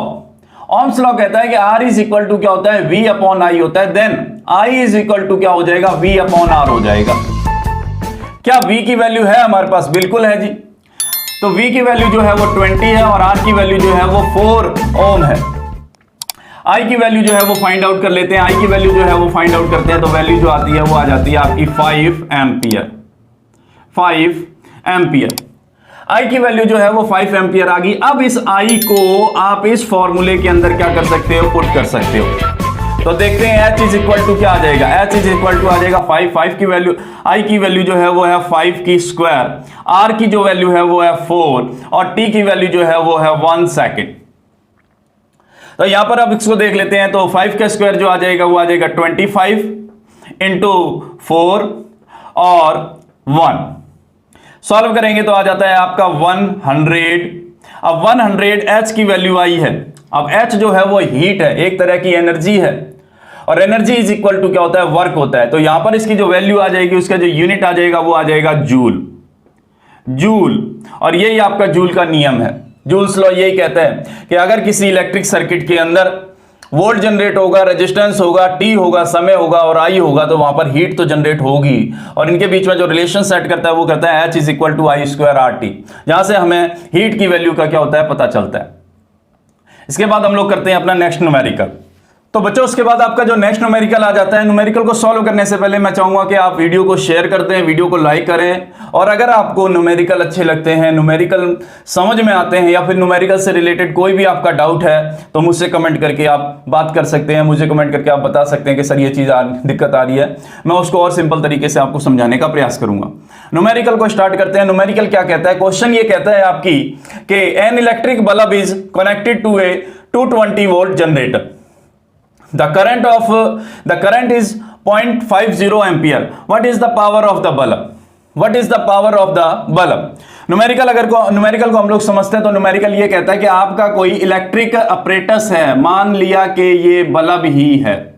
Ohm's law कहता है कि R इज इक्वल टू क्या होता है, V अपॉन आई होता है, then I is equal to क्या हो जाएगा, V अपॉन R हो जाएगा। क्या V की वैल्यू है हमारे पास, बिल्कुल है जी। तो V की वैल्यू जो है वो 20 है और R की वैल्यू जो है वो 4 ओम है। I की वैल्यू जो है वो फाइंड आउट कर लेते हैं, I की वैल्यू जो है वो फाइंड आउट करते हैं, तो वैल्यू जो आती है वो आ जाती है आपकी 5 एम्पियर, 5 एम्पियर। I की वैल्यू जो है वो 5 एम्पियर आ गई। अब इस I को आप इस फॉर्मूले के अंदर क्या कर सकते हो, पुट कर सकते हो। तो देखते हैं H इज इक्वल टू क्या आ जाएगा, H इज इक्वल टू आ जाएगा 5 की वैल्यू, I की वैल्यू जो है वो है 5 की स्क्वायर, R की जो वैल्यू है वो है 4 और T की वैल्यू जो है वो है 1 सेकेंड। तो यहां पर अब इसको देख लेते हैं, तो 5 का स्क्वायर जो आ जाएगा वो आ जाएगा 25 इंटू 4 और 1, सॉल्व करेंगे तो आ जाता है आपका 100। अब 100 H की वैल्यू आई है। अब H जो है वो हीट है, एक तरह की एनर्जी है, और एनर्जी इज इक्वल टू क्या होता है, वर्क होता है। तो यहां पर इसकी जो वैल्यू आ जाएगी, उसका जो यूनिट आ जाएगा वो आ जाएगा जूल, जूल। और यही आपका जूल का नियम है। जूल्स लॉ यही कहता है कि अगर किसी इलेक्ट्रिक सर्किट के अंदर वोल्ट जनरेट होगा, रेजिस्टेंस होगा, टी होगा, समय होगा और आई होगा, तो वहां पर हीट तो जनरेट होगी। और इनके बीच में जो रिलेशन सेट करता है वो करता है H is equal to I square R T, जहां से हमें हीट की वैल्यू का क्या होता है पता चलता है। इसके बाद हम लोग करते हैं अपना नेक्स्ट न्यूमेरिकल। तो बच्चों उसके बाद आपका जो नेक्स्ट न्यूमेरिकल आ जाता है, न्यूमेरिकल को सॉल्व करने से पहले मैं चाहूंगा कि आप वीडियो को शेयर कर दें, वीडियो को लाइक करें, और अगर आपको न्यूमेरिकल अच्छे लगते हैं, न्यूमेरिकल समझ में आते हैं, या फिर न्यूमेरिकल से रिलेटेड कोई भी आपका डाउट है, तो मुझसे कमेंट करके आप बात कर सकते हैं, मुझे कमेंट करके आप बता सकते हैं कि सर ये चीज़ दिक्कत आ रही है, मैं उसको और सिंपल तरीके से आपको समझाने का प्रयास करूंगा। न्यूमेरिकल को स्टार्ट करते हैं। न्यूमेरिकल क्या कहता है, क्वेश्चन ये कहता है आपकी कि an electric bulb is connected to a 220 volt generator, the current is 0.50 ampere, what is the power of the bulb, what is the power of the bulb। Numerical को हम लोग समझते हैं, तो न्यूमेरिकल ये कहता है कि आपका कोई इलेक्ट्रिक अपरेटस है, मान लिया कि ये बल्ब ही है,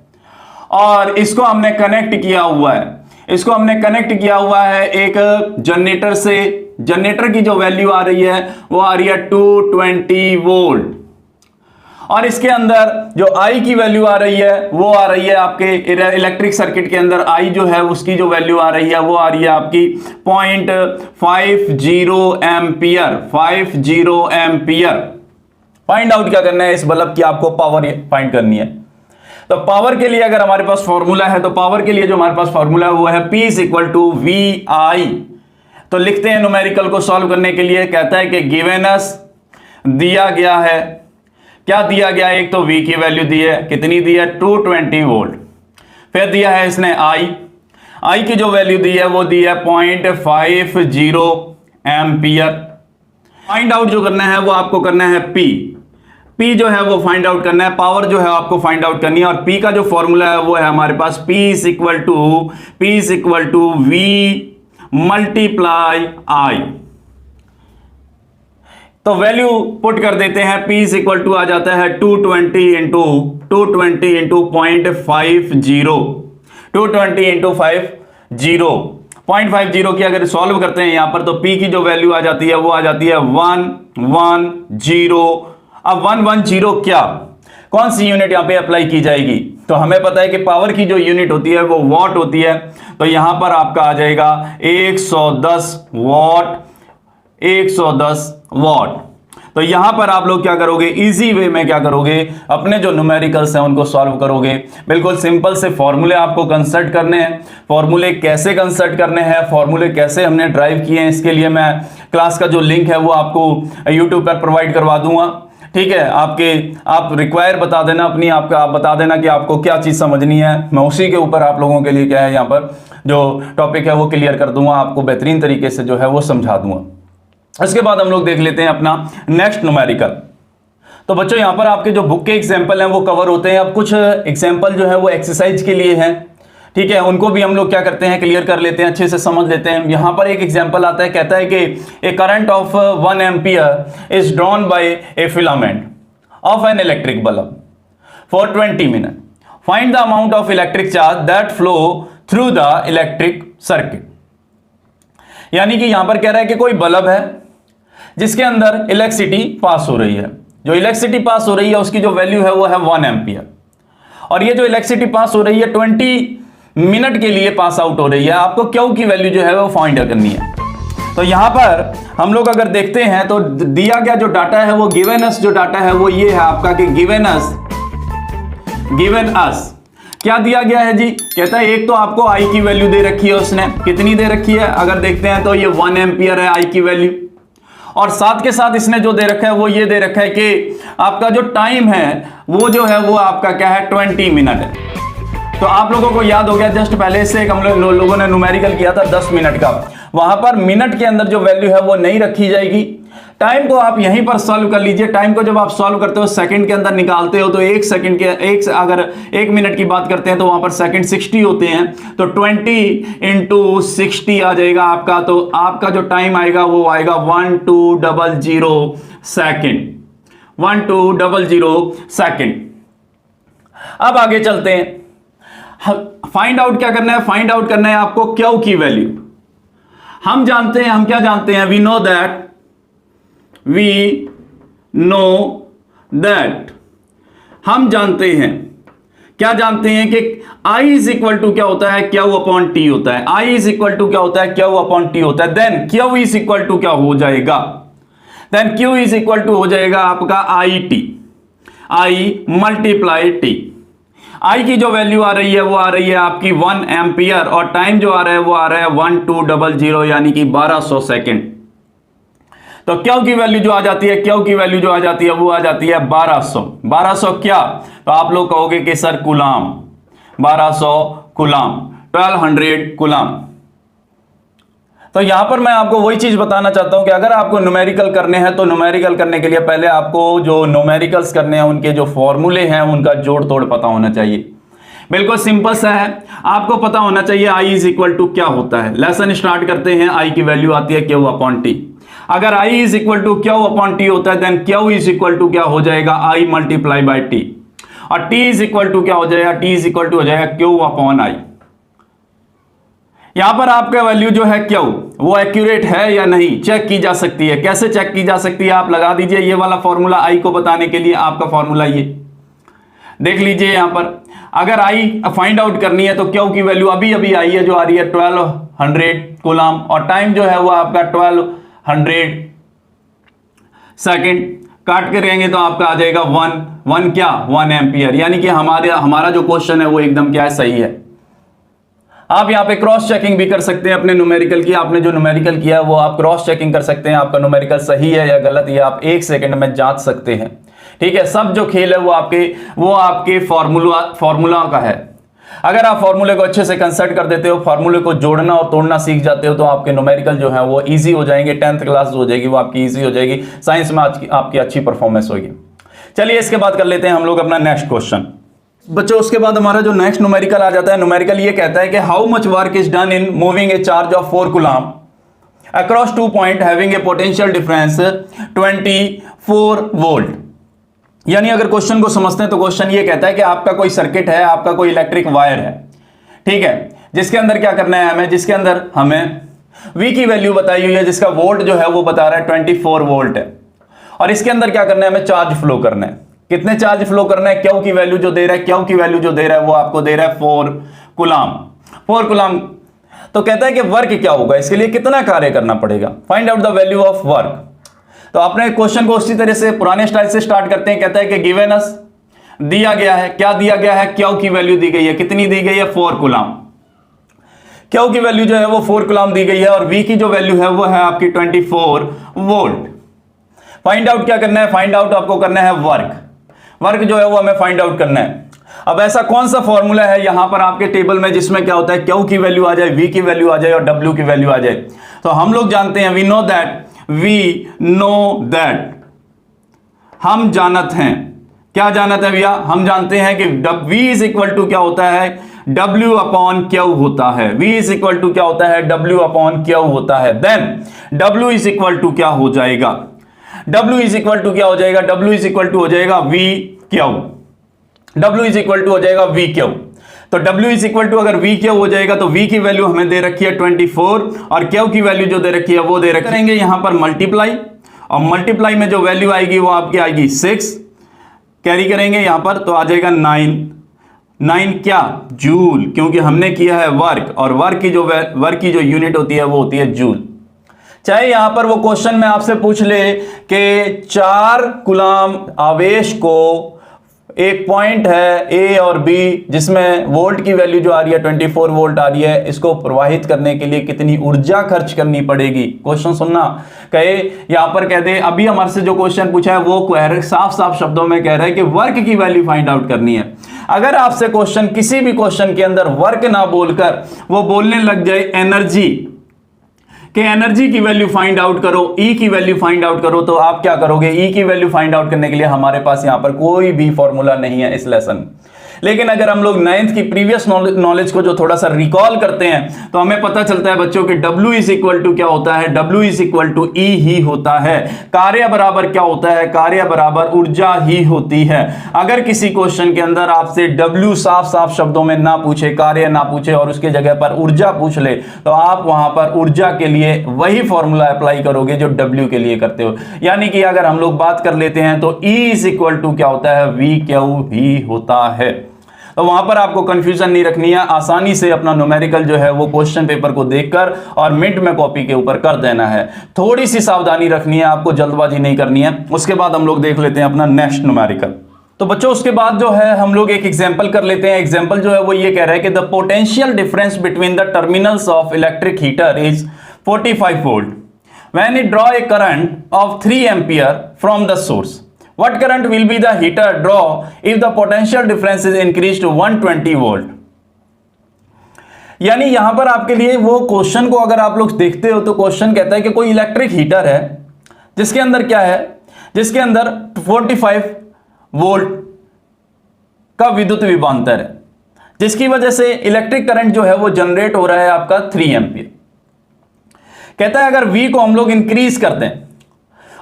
और इसको हमने कनेक्ट किया हुआ है, इसको हमने कनेक्ट किया हुआ है एक जनरेटर से। जनरेटर की जो वैल्यू आ रही है वो आ रही है 220 वोल्ट, और इसके अंदर जो I की वैल्यू आ रही है वो आ रही है आपके इलेक्ट्रिक सर्किट के अंदर I जो है उसकी जो वैल्यू आ रही है वो आ रही है आपकी 0.50 एम्पियर, 50 एम्पियर। फाइंड आउट क्या करना है, इस बल्ब की आपको पावर फाइंड करनी है। तो पावर के लिए अगर हमारे पास फॉर्मूला है, तो पावर के लिए जो हमारे पास फॉर्मूला है वो है P is equal to VI। तो लिखते हैं न्यूमेरिकल को सॉल्व करने के लिए, कहता है कि गिवन अस, दिया गया है, क्या दिया गया, एक तो V की वैल्यू दी है, कितनी दी है 220 वोल्ट, फिर दिया है इसने I की जो वैल्यू दी है वो दी है 0.50 एम्पियर। फाइंड आउट जो करना है वो आपको करना है P जो है वो फाइंड आउट करना है, पावर जो है आपको फाइंड आउट करनी है, और P का जो फॉर्मूला है वो है हमारे पास P is equal to V multiply I। तो वैल्यू पुट कर देते हैं, P इज इक्वल टू आ जाता है 220 इंटू 0.50, 0.50 की अगर सॉल्व करते हैं यहां पर, तो P की जो वैल्यू आ जाती है वो आ जाती है 110। अब 110 क्या, कौन सी यूनिट यहां पे अप्लाई की जाएगी, तो हमें पता है कि पावर की जो यूनिट होती है वो वॉट होती है, तो यहां पर आपका आ जाएगा 110 वॉट, 110 वॉट। तो यहां पर आप लोग क्या करोगे, इजी वे में क्या करोगे, अपने जो न्यूमेरिकल्स हैं उनको सॉल्व करोगे। बिल्कुल सिंपल से फॉर्मूले आपको कंसल्ट करने हैं। फॉर्मूले कैसे कंसल्ट करने हैं, फॉर्मूले कैसे हमने ड्राइव किए हैं, इसके लिए मैं क्लास का जो लिंक है वो आपको यूट्यूब पर प्रोवाइड करवा दूंगा। ठीक है, आप रिक्वायर बता देना अपनी, आप बता देना कि आपको क्या चीज़ समझनी है, मैं उसी के ऊपर आप लोगों के लिए क्या है यहाँ पर जो टॉपिक है वो क्लियर कर दूंगा, आपको बेहतरीन तरीके से जो है वो समझा दूंगा। इसके बाद हम लोग देख लेते हैं अपना नेक्स्ट न्यूमेरिकल। तो बच्चों यहाँ पर आपके जो बुक के एग्जाम्पल हैं वो कवर होते हैं। अब कुछ एग्जाम्पल जो है वो एक्सरसाइज के लिए हैं, ठीक है, उनको भी हम लोग क्या करते हैं, क्लियर कर लेते हैं, अच्छे से समझ लेते हैं। यहां पर एक एग्जांपल आता है, कहता है कि a current of 1 ampere is drawn by a filament of an electric bulb for 20 minute, find the amount of electric charge that flow through the electric circuit. यानी कि यहां पर कह रहा है कि कोई बल्ब है जिसके अंदर इलेक्ट्रिसिटी पास हो रही है, जो इलेक्ट्रिसिटी पास हो रही है उसकी जो वैल्यू है वो है 1 एम्पियर, और ये जो इलेक्ट्रिसिटी पास हो रही है 20 मिनट के लिए पास आउट हो रही है। आपको क्यू की वैल्यू जो है वो फाइंड करनी है। तो यहां पर हम लोग अगर देखते हैं तो दिया गया जो डाटा है वो गिवन अस जो डाटा है वो ये है आपका कि गिवन अस क्या दिया गया है जी, कहता है एक तो आपको आई की वैल्यू दे रखी है, उसने कितनी दे रखी है, अगर देखते हैं तो ये 1 एम्पियर है आई की वैल्यू, और साथ के साथ इसने जो दे रखा है वो ये दे रखा है कि आपका जो टाइम है वो जो है वो आपका क्या है 20 मिनट है। तो आप लोगों को याद हो गया, जस्ट पहले से हम लोगों ने न्यूमेरिकल किया था 10 मिनट का, वहां पर मिनट के अंदर जो वैल्यू है वो नहीं रखी जाएगी। टाइम को आप यहीं पर सॉल्व कर लीजिए। टाइम को जब आप सॉल्व करते हो सेकंड के अंदर निकालते हो तो एक सेकंड के अगर 1 मिनट की बात करते हैं तो वहां पर सेकंड 60 होते हैं, तो 20 इंटू 60 आ जाएगा आपका, तो आपका जो टाइम आएगा वो आएगा 1200 सेकंड, 1200 सेकंड। अब आगे चलते हैं, फाइंड आउट क्या करना है, फाइंड आउट करना है आपको क्यू की वैल्यू। हम जानते हैं, हम क्या जानते हैं, वी नो दैट हम जानते हैं, क्या जानते हैं कि I इज इक्वल टू क्या होता है, क्यू अपॉन टी होता है। I इज इक्वल टू क्या होता है, क्यू अपॉन टी होता है। Then Q is equal to क्या हो जाएगा, then Q is equal to हो जाएगा आपका I मल्टीप्लाई टी। आई की जो वैल्यू आ रही है वो आ रही है आपकी 1 एम्पियर, और टाइम जो आ रहा है वो आ रहा है 1200 यानी कि 1200 सेकंड। तो क्यू की वैल्यू जो आ जाती है, क्यू की वैल्यू जो आ जाती है वो आ जाती है 1200 क्या, तो आप लोग कहोगे कि सर कूलाम, 1200 कूलाम, 1200 कूलाम। तो यहां पर मैं आपको वही चीज बताना चाहता हूं कि अगर आपको न्यूमेरिकल करने हैं तो न्यूमेरिकल करने के लिए पहले आपको जो न्यूमेरिकल्स करने हैं उनके जो फॉर्मूले हैं उनका जोड़ तोड़ पता होना चाहिए। बिल्कुल सिंपल सा है, आपको पता होना चाहिए आई इज इक्वल टू क्या होता है। लेसन स्टार्ट करते हैं, आई की वैल्यू आती है क्यू अपॉन टी। अगर I is equal to Q upon T होता है then Q is equal to क्या हो जाएगा, आई मल्टीप्लाई बाई टी, और टी इज इक्वल टू क्या हो जाएगा, टी इज इक्वल टू हो जाएगा क्यू अपॉन आई। यहां पर आपका वैल्यू जो है क्यू वो एक्यूरेट है या नहीं चेक की जा सकती है। कैसे चेक की जा सकती है, आप लगा दीजिए ये वाला फॉर्मूला आई को बताने के लिए, आपका फॉर्मूला ये देख लीजिए। यहां पर अगर आई फाइंड आउट करनी है तो क्यू की वैल्यू अभी अभी आई है जो आ रही है 1200 कूलाम, और टाइम जो है वो आपका 1200 सेकंड। काट के रहेंगे तो आपका आ जाएगा 1 एम्पियर, यानी कि हमारा जो क्वेश्चन है वो एकदम क्या है, सही है। आप यहाँ पे क्रॉस चेकिंग भी कर सकते हैं अपने न्यूमेरिकल की, आपने जो न्यूमेरिकल किया है वो आप क्रॉस चेकिंग कर सकते हैं, आपका न्यूमेरिकल सही है या गलत, ये आप 1 सेकंड में जांच सकते हैं। ठीक है, सब जो खेल है वो आपके फॉर्मूला का है। अगर आप फॉर्मूले को अच्छे से कंसल्ट कर देते हो, फॉर्मूले को जोड़ना और तोड़ना सीख जाते हो तो आपके न्यूमेरिकल जो है वो इजी हो जाएंगे। 10th क्लास हो जाएगी वो आपकी इजी हो जाएगी, साइंस में आपकी अच्छी परफॉर्मेंस होगी। चलिए इसके बाद कर लेते हैं हम लोग अपना नेक्स्ट क्वेश्चन। बच्चों उसके बाद हमारा जो नेक्स्ट न्यूमेरिकल आ जाता है, न्यूमेरिकल ये कहता है कि how much work is done in moving A charge of 4 coulomb across 2 point having a potential difference 24 volt. यानी अगर क्वेश्चन को समझते हैं तो क्वेश्चन ये कहता है कि आपका कोई सर्किट है, आपका कोई इलेक्ट्रिक वायर है, ठीक है, जिसके अंदर क्या करना है हमें, जिसके अंदर हमें V की वैल्यू बताई हुई है, जिसका वोल्ट जो है वो बता रहा है 24 वोल्ट है, और इसके अंदर क्या करना है, हमें चार्ज फ्लो करना है। कितने चार्ज फ्लो करना है, क्यू की वैल्यू जो दे रहा है, क्यू की वैल्यू जो दे रहा है वो आपको दे रहा है 4 कूलाम। तो कहता है कि वर्क क्या होगा, इसके लिए कितना कार्य करना पड़ेगा, find out the value of work. तो आपने क्वेश्चन को उसी तरह से पुराने स्टाइल से स्टार्ट करते हैं। कहता है कि गिवन अस, दिया गया है, क्या दिया गया है, क्यू की वैल्यू दी गई है, कितनी दी गई है, 4 कूलाम। क्यू की वैल्यू जो है वो 4 कूलाम दी गई है, और V की जो वैल्यू है वो है आपकी 24 वोल्ट। फाइंड आउट क्या करना है, फाइंड आउट आपको करना है वर्क जो है वो हमें फाइंड आउट करना है। अब ऐसा कौन सा फॉर्मूला है यहां पर आपके टेबल में जिसमें क्या होता है, क्यू की वैल्यू आ जाए, V की वैल्यू आ जाए और W की वैल्यू आ जाए। तो हम लोग जानते हैं, वी नो दैट, हम जानत हैं, क्या जानत है भैया, हम जानते हैं कि V इज इक्वल टू क्या होता है, W अपॉन क्यू होता है। V इज इक्वल टू क्या होता है? W अपॉन क्यू होता है। Then W is equal to क्या हो जाएगा? W इज इक्वल टू क्या हो जाएगा? W इज इक्वल टू हो जाएगा V Q. W is equal to हो जाएगा V क्यू। तो W इज इक्वल टू अगर V क्यू हो जाएगा तो V की वैल्यू हमें दे रखी है 24 और क्यू की वैल्यू जो दे रखी है वो दे रखी है। यहां पर मल्टीप्लाई, और मल्टीप्लाई में जो वैल्यू आएगी वो आपकी आएगी 6, कैरी करेंगे यहां पर तो आ जाएगा 9 क्या? जूल, क्योंकि हमने किया है वर्क, और वर्क की जो यूनिट होती है वो होती है जूल। चाहे यहां पर वो क्वेश्चन में आपसे पूछ ले कि 4 कूलम आवेश को एक पॉइंट है ए और बी जिसमें वोल्ट की वैल्यू जो आ रही है 24 वोल्ट आ रही है, इसको प्रवाहित करने के लिए कितनी ऊर्जा खर्च करनी पड़ेगी। क्वेश्चन सुनना, कहे यहां पर कह दे, अभी हमारे से जो क्वेश्चन पूछा है वो कह रहे साफ साफ शब्दों में कह रहा है कि वर्क की वैल्यू फाइंड आउट करनी है। अगर आपसे क्वेश्चन किसी भी क्वेश्चन के अंदर वर्क ना बोलकर वो बोलने लग जाए एनर्जी, कि एनर्जी की वैल्यू फाइंड आउट करो, ई की वैल्यू फाइंड आउट करो, तो आप क्या करोगे? ई की वैल्यू फाइंड आउट करने के लिए हमारे पास यहां पर कोई भी फॉर्मूला नहीं है इस लेसन में। लेकिन अगर हम लोग 9th की प्रीवियस नॉलेज को जो थोड़ा सा रिकॉल करते हैं तो हमें पता चलता है बच्चों कि W इज इक्वल टू क्या होता है? W is equal to E ही होता है। कार्य बराबर क्या होता है? कार्य बराबर ऊर्जा ही होती है। अगर किसी क्वेश्चन के अंदर आपसे W साफ साफ शब्दों में ना पूछे, कार्य ना पूछे और उसके जगह पर ऊर्जा पूछ ले, तो आप वहां पर ऊर्जा के लिए वही फॉर्मूला अप्लाई करोगे जो W के लिए करते हो। यानी कि अगर हम लोग बात कर लेते हैं तो E इज इक्वल टू क्या होता है? V क्यू ही होता है। तो वहां पर आपको कंफ्यूजन नहीं रखनी है, आसानी से अपना न्यूमेरिकल जो है वो क्वेश्चन पेपर को देखकर और मिनट में कॉपी के ऊपर कर देना है। थोड़ी सी सावधानी रखनी है, आपको जल्दबाजी नहीं करनी है। उसके बाद हम लोग देख लेते हैं अपना नेक्स्ट न्यूमेरिकल। तो बच्चों उसके बाद जो है हम लोग एक एग्जांपल कर लेते हैं। एग्जांपल जो है वो ये कह रहा है कि the potential difference between the terminals of electric heater is 45 volt when it draw a current of 3 ampere from the source. What current will be the heater draw if the potential difference is increased to 120 volt? यानी यहां पर आपके लिए वो question को अगर आप लोग देखते हो तो क्वेश्चन कहता है कि कोई इलेक्ट्रिक हीटर है जिसके अंदर क्या है? जिसके अंदर 45 वोल्ट का विद्युत विभवांतर है, जिसकी वजह से इलेक्ट्रिक करंट जो है वो जनरेट हो रहा है आपका 3 एम्पियर। कहता है अगर V को हम लोग इंक्रीज कर दें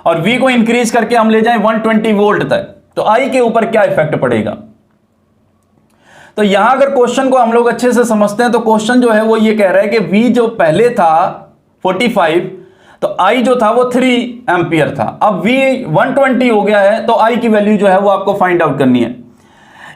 और V को इंक्रीज करके हम ले जाएं 120 वोल्ट तक, तो I के ऊपर क्या इफेक्ट पड़ेगा? तो यहां अगर क्वेश्चन को हम लोग अच्छे से समझते हैं तो क्वेश्चन जो है वो ये कह रहा है कि V जो पहले था 45, तो I जो था वो 3 एम्पियर था। अब V 120 हो गया है तो I की वैल्यू जो है वो आपको फाइंड आउट करनी है।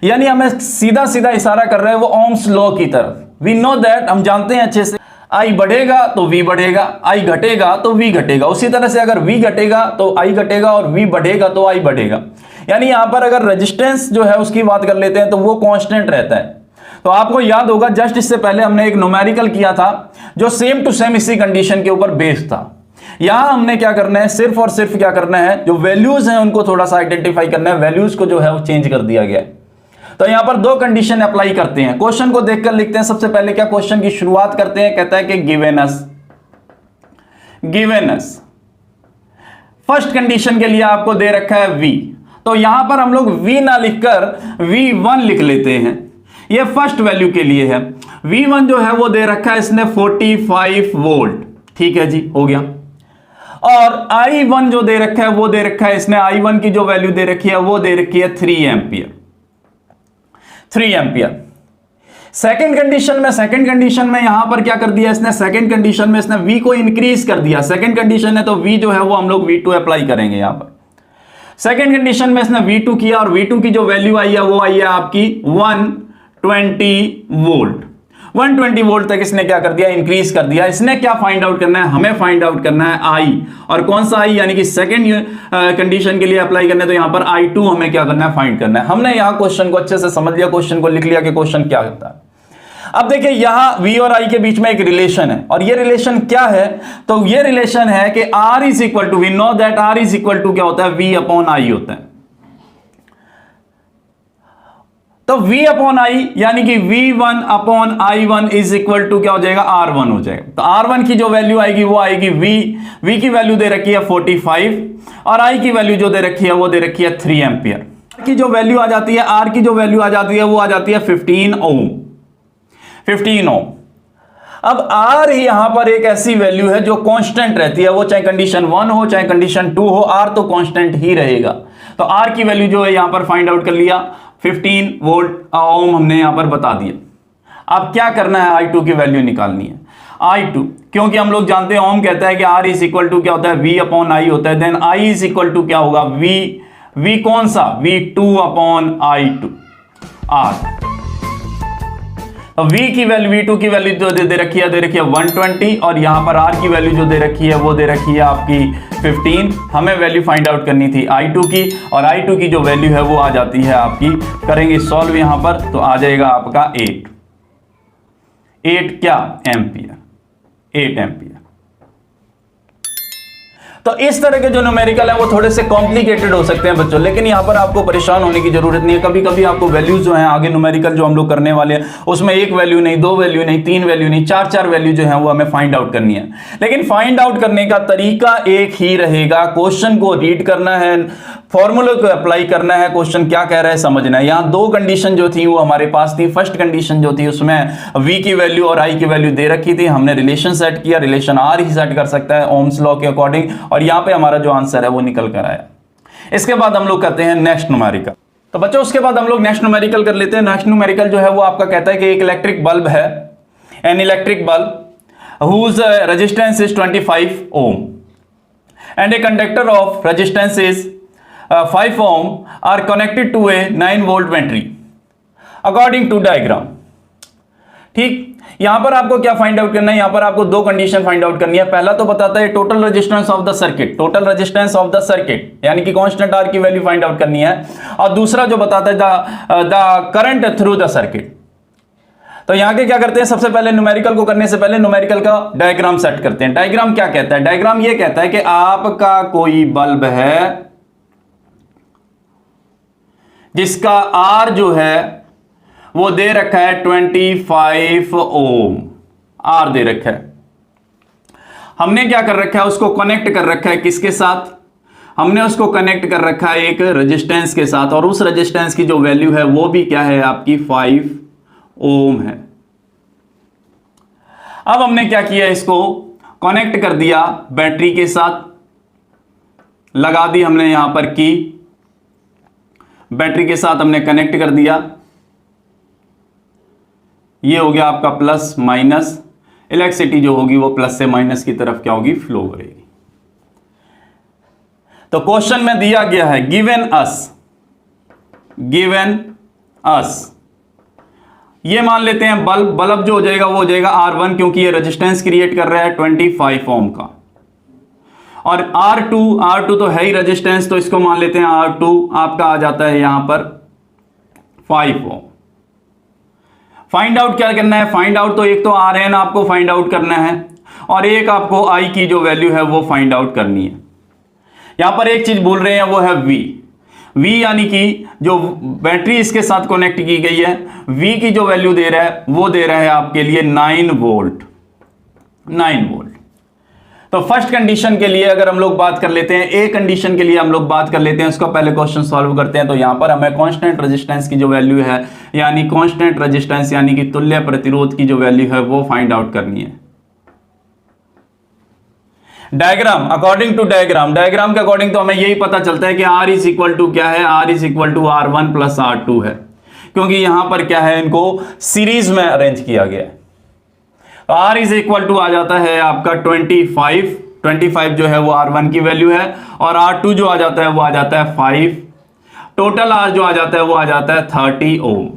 यानी हमें सीधा सीधा इशारा कर रहे हैं वो ओम्स लॉ की तरफ। वी नो दैट, हम जानते हैं अच्छे से, I बढ़ेगा तो V बढ़ेगा, I घटेगा तो V घटेगा। उसी तरह से अगर V घटेगा तो I घटेगा और V बढ़ेगा तो I बढ़ेगा। यानी यहां पर अगर रेजिस्टेंस जो है उसकी बात कर लेते हैं तो वो कांस्टेंट रहता है। तो आपको याद होगा जस्ट इससे पहले हमने एक न्यूमेरिकल किया था जो सेम टू सेम इसी कंडीशन के ऊपर बेस्ड था। यहां हमने क्या करना है, सिर्फ और सिर्फ क्या करना है, जो वैल्यूज हैं उनको थोड़ा सा आइडेंटिफाई करना है। वैल्यूज को जो है वो चेंज कर दिया गया है। तो यहां पर 2 कंडीशन अप्लाई करते हैं। क्वेश्चन को देखकर लिखते हैं। सबसे पहले क्या क्वेश्चन की शुरुआत करते हैं, कहता है कि गिवन अस फर्स्ट कंडीशन के लिए आपको दे रखा है V, तो यहां पर हम लोग V ना लिखकर V1 लिख लेते हैं। ये फर्स्ट वैल्यू के लिए है। V1 जो है वो दे रखा है इसने 45 वोल्ट, ठीक है जी, हो गया। और I1 जो दे रखा है वो दे रखा है इसने, I1 की जो वैल्यू दे रखी है वो दे रखी है 3 एम्पियर। सेकंड कंडीशन में यहां पर क्या कर दिया इसने, सेकंड कंडीशन में इसने V को इंक्रीज कर दिया। सेकंड कंडीशन है तो V जो है वो हम लोग V2 अप्लाई करेंगे। यहां पर सेकंड कंडीशन में इसने V2 किया और V2 की जो वैल्यू आई है वो आई है आपकी 120 वोल्ट। 120 वोल्ट तक इसने क्या कर दिया, इंक्रीज कर दिया। इसने क्या फाइंड आउट करना है, हमें फाइंड आउट करना है I, और कौन सा I, यानी कि सेकंड कंडीशन के लिए अप्लाई करना है। तो यहां पर I2 हमें क्या करना है, फाइंड करना है। हमने यहां क्वेश्चन को अच्छे से समझ लिया, क्वेश्चन को लिख लिया कि क्वेश्चन क्या होता है। अब देखिए यहां V और I के बीच में एक रिलेशन है, और ये रिलेशन क्या है, तो ये रिलेशन है कि R is equal to, we know that R is equal to क्या होता है, V अपॉन I होता है। तो V अपॉन I यानी कि V1 upon I1 is equal to क्या हो जाएगा, R1 हो जाएगा। तो R1 की जो वैल्यू आएगी वो आएगी V की वैल्यू दे रखी है 45 और I की वैल्यू जो दे रखी है वो दे रखी है 3 एम्पियर। की जो वैल्यू आ जाती है, R की जो वैल्यू आ जाती है वो आ जाती है 15 ओम। 15 ओम। अब R ही यहां पर एक ऐसी वैल्यू है जो कांस्टेंट रहती है, वो चाहे कंडीशन 1 हो चाहे कंडीशन 2 हो, R तो कांस्टेंट ही रहेगा। तो R की वैल्यू जो है यहां पर फाइंड आउट कर लिया, 15 वोल्ट ओम हमने यहां पर बता दिया। अब क्या करना है, I2 की वैल्यू निकालनी है। I2, क्योंकि हम लोग जानते हैं ओम कहता है कि R इज इक्वल टू क्या होता है, V अपॉन I होता है, then I is equal to क्या होगा, V कौन सा, V2 upon I2 R। V की वैल्यू, V2 की वैल्यू जो दे रखी है 120, और यहां पर R की वैल्यू जो दे रखी है वो दे रखी है आपकी 15। हमें वैल्यू फाइंड आउट करनी थी I2 की, और I2 की जो वैल्यू है वो आ जाती है आपकी, करेंगे सॉल्व यहां पर तो आ जाएगा आपका 8 क्या एम्पियर, 8 एम्पियर। तो इस तरह के जो न्यूमेरिकल है वो थोड़े से कॉम्प्लिकेटेड हो सकते हैं बच्चों, लेकिन यहां पर आपको परेशान होने की जरूरत नहीं है। कभी कभी आपको वैल्यूज जो हैं आगे न्यूमेरिकल जो हम लोग करने वाले हैं उसमें एक वैल्यू नहीं, दो वैल्यू नहीं, तीन वैल्यू नहीं, चार वैल्यू जो है वो हमें फाइंड आउट करनी है। लेकिन फाइंड आउट करने का तरीका एक ही रहेगा, क्वेश्चन को रीड करना है, फॉर्मूले को अप्लाई करना है, क्वेश्चन क्या कह रहा है समझना है। यहां दो कंडीशन जो थी वो हमारे पास थी। फर्स्ट कंडीशन जो थी उसमें V की वैल्यू और I की वैल्यू दे रखी थी, हमने रिलेशन सेट किया, रिलेशन R ही सेट कर सकता है ओम्स लॉ के अकॉर्डिंग, और यहां पे हमारा जो आंसर है वो निकल कर आया। इसके बाद हम लोग करते हैं नेक्स्ट न्यूमेरिकल। तो बच्चों उसके बाद हम लोग नेक्स्ट न्यूमेरिकल कर लेते हैं। नेक्स्ट न्यूमेरिकल जो है वो आपका कहता है कि एक इलेक्ट्रिक बल्ब है, N electric bulb whose resistance is 25 ohm and a conductor of resistance is 5 ohm are connected to a 9 volt battery according to diagram। ठीक, यहां पर आपको क्या फाइंड आउट करना है, यहां पर आपको दो कंडीशन फाइंड आउट करनी है। पहला तो बताता है total resistance of the circuit, total resistance of the circuit यानी कि कांस्टेंट R की वैल्यू फाइंड आउट करनी है, और दूसरा जो बताता है the current through the circuit. तो यहां के क्या करते हैं, सबसे पहले न्यूमेरिकल को करने से पहले न्यूमेरिकल का डायग्राम सेट करते हैं। डायग्राम क्या कहता है, डायग्राम ये कहता है कि आपका कोई बल्ब है जिसका R जो है वो दे रखा है 25 ओम, R दे रखा है। हमने क्या कर रखा है, उसको कनेक्ट कर रखा है किसके साथ, हमने उसको कनेक्ट कर रखा है एक रेजिस्टेंस के साथ, और उस रेजिस्टेंस की जो वैल्यू है वो भी क्या है आपकी 5 ओम है। अब हमने क्या किया, इसको कनेक्ट कर दिया बैटरी के साथ, लगा दी हमने यहां पर की, बैटरी के साथ हमने कनेक्ट कर दिया। ये हो गया आपका प्लस माइनस, इलेक्ट्रिसिटी जो होगी वो प्लस से माइनस की तरफ क्या होगी, फ्लो करेगी। तो क्वेश्चन में दिया गया है गिवन अस, ये मान लेते हैं बल्ब जो हो जाएगा वो हो जाएगा R1, क्योंकि ये रेजिस्टेंस क्रिएट कर रहा है 25 ओम का, और R2 तो है ही रेजिस्टेंस, तो इसको मान लेते हैं R2 आपका आ जाता है यहां पर 5 ओम। फाइंड आउट क्या करना है, फाइंड आउट तो एक तो Rn आपको फाइंड आउट करना है, और एक आपको I की जो वैल्यू है वो फाइंड आउट करनी है। यहां पर एक चीज भूल रहे हैं वो है V यानी कि जो बैटरी इसके साथ कनेक्ट की गई है, V की जो वैल्यू दे रहा है वो दे रहा है आपके लिए 9 वोल्ट। तो फर्स्ट कंडीशन के लिए अगर हम लोग बात कर लेते हैं, ए कंडीशन के लिए हम लोग बात कर लेते हैं, उसको पहले क्वेश्चन सॉल्व करते हैं। तो यहां पर हमें कांस्टेंट रेजिस्टेंस की जो वैल्यू है, यानी कांस्टेंट रेजिस्टेंस यानी कि तुल्य प्रतिरोध की जो वैल्यू है वो फाइंड आउट करनी है। डायग्राम, अकॉर्डिंग टू डायग्राम के अकॉर्डिंग तो हमें यही पता चलता है कि R इज इक्वल टू क्या है, R is equal to R1 plus R2 है, क्योंकि यहां पर क्या है, इनको सीरीज में अरेंज किया गया है। R इज इक्वल टू आ जाता है आपका 25 जो है वो R1 की वैल्यू है, और R2 जो आ जाता है वो आ जाता है 5, टोटल R जो आ जाता है वो आ जाता है 30 ओम,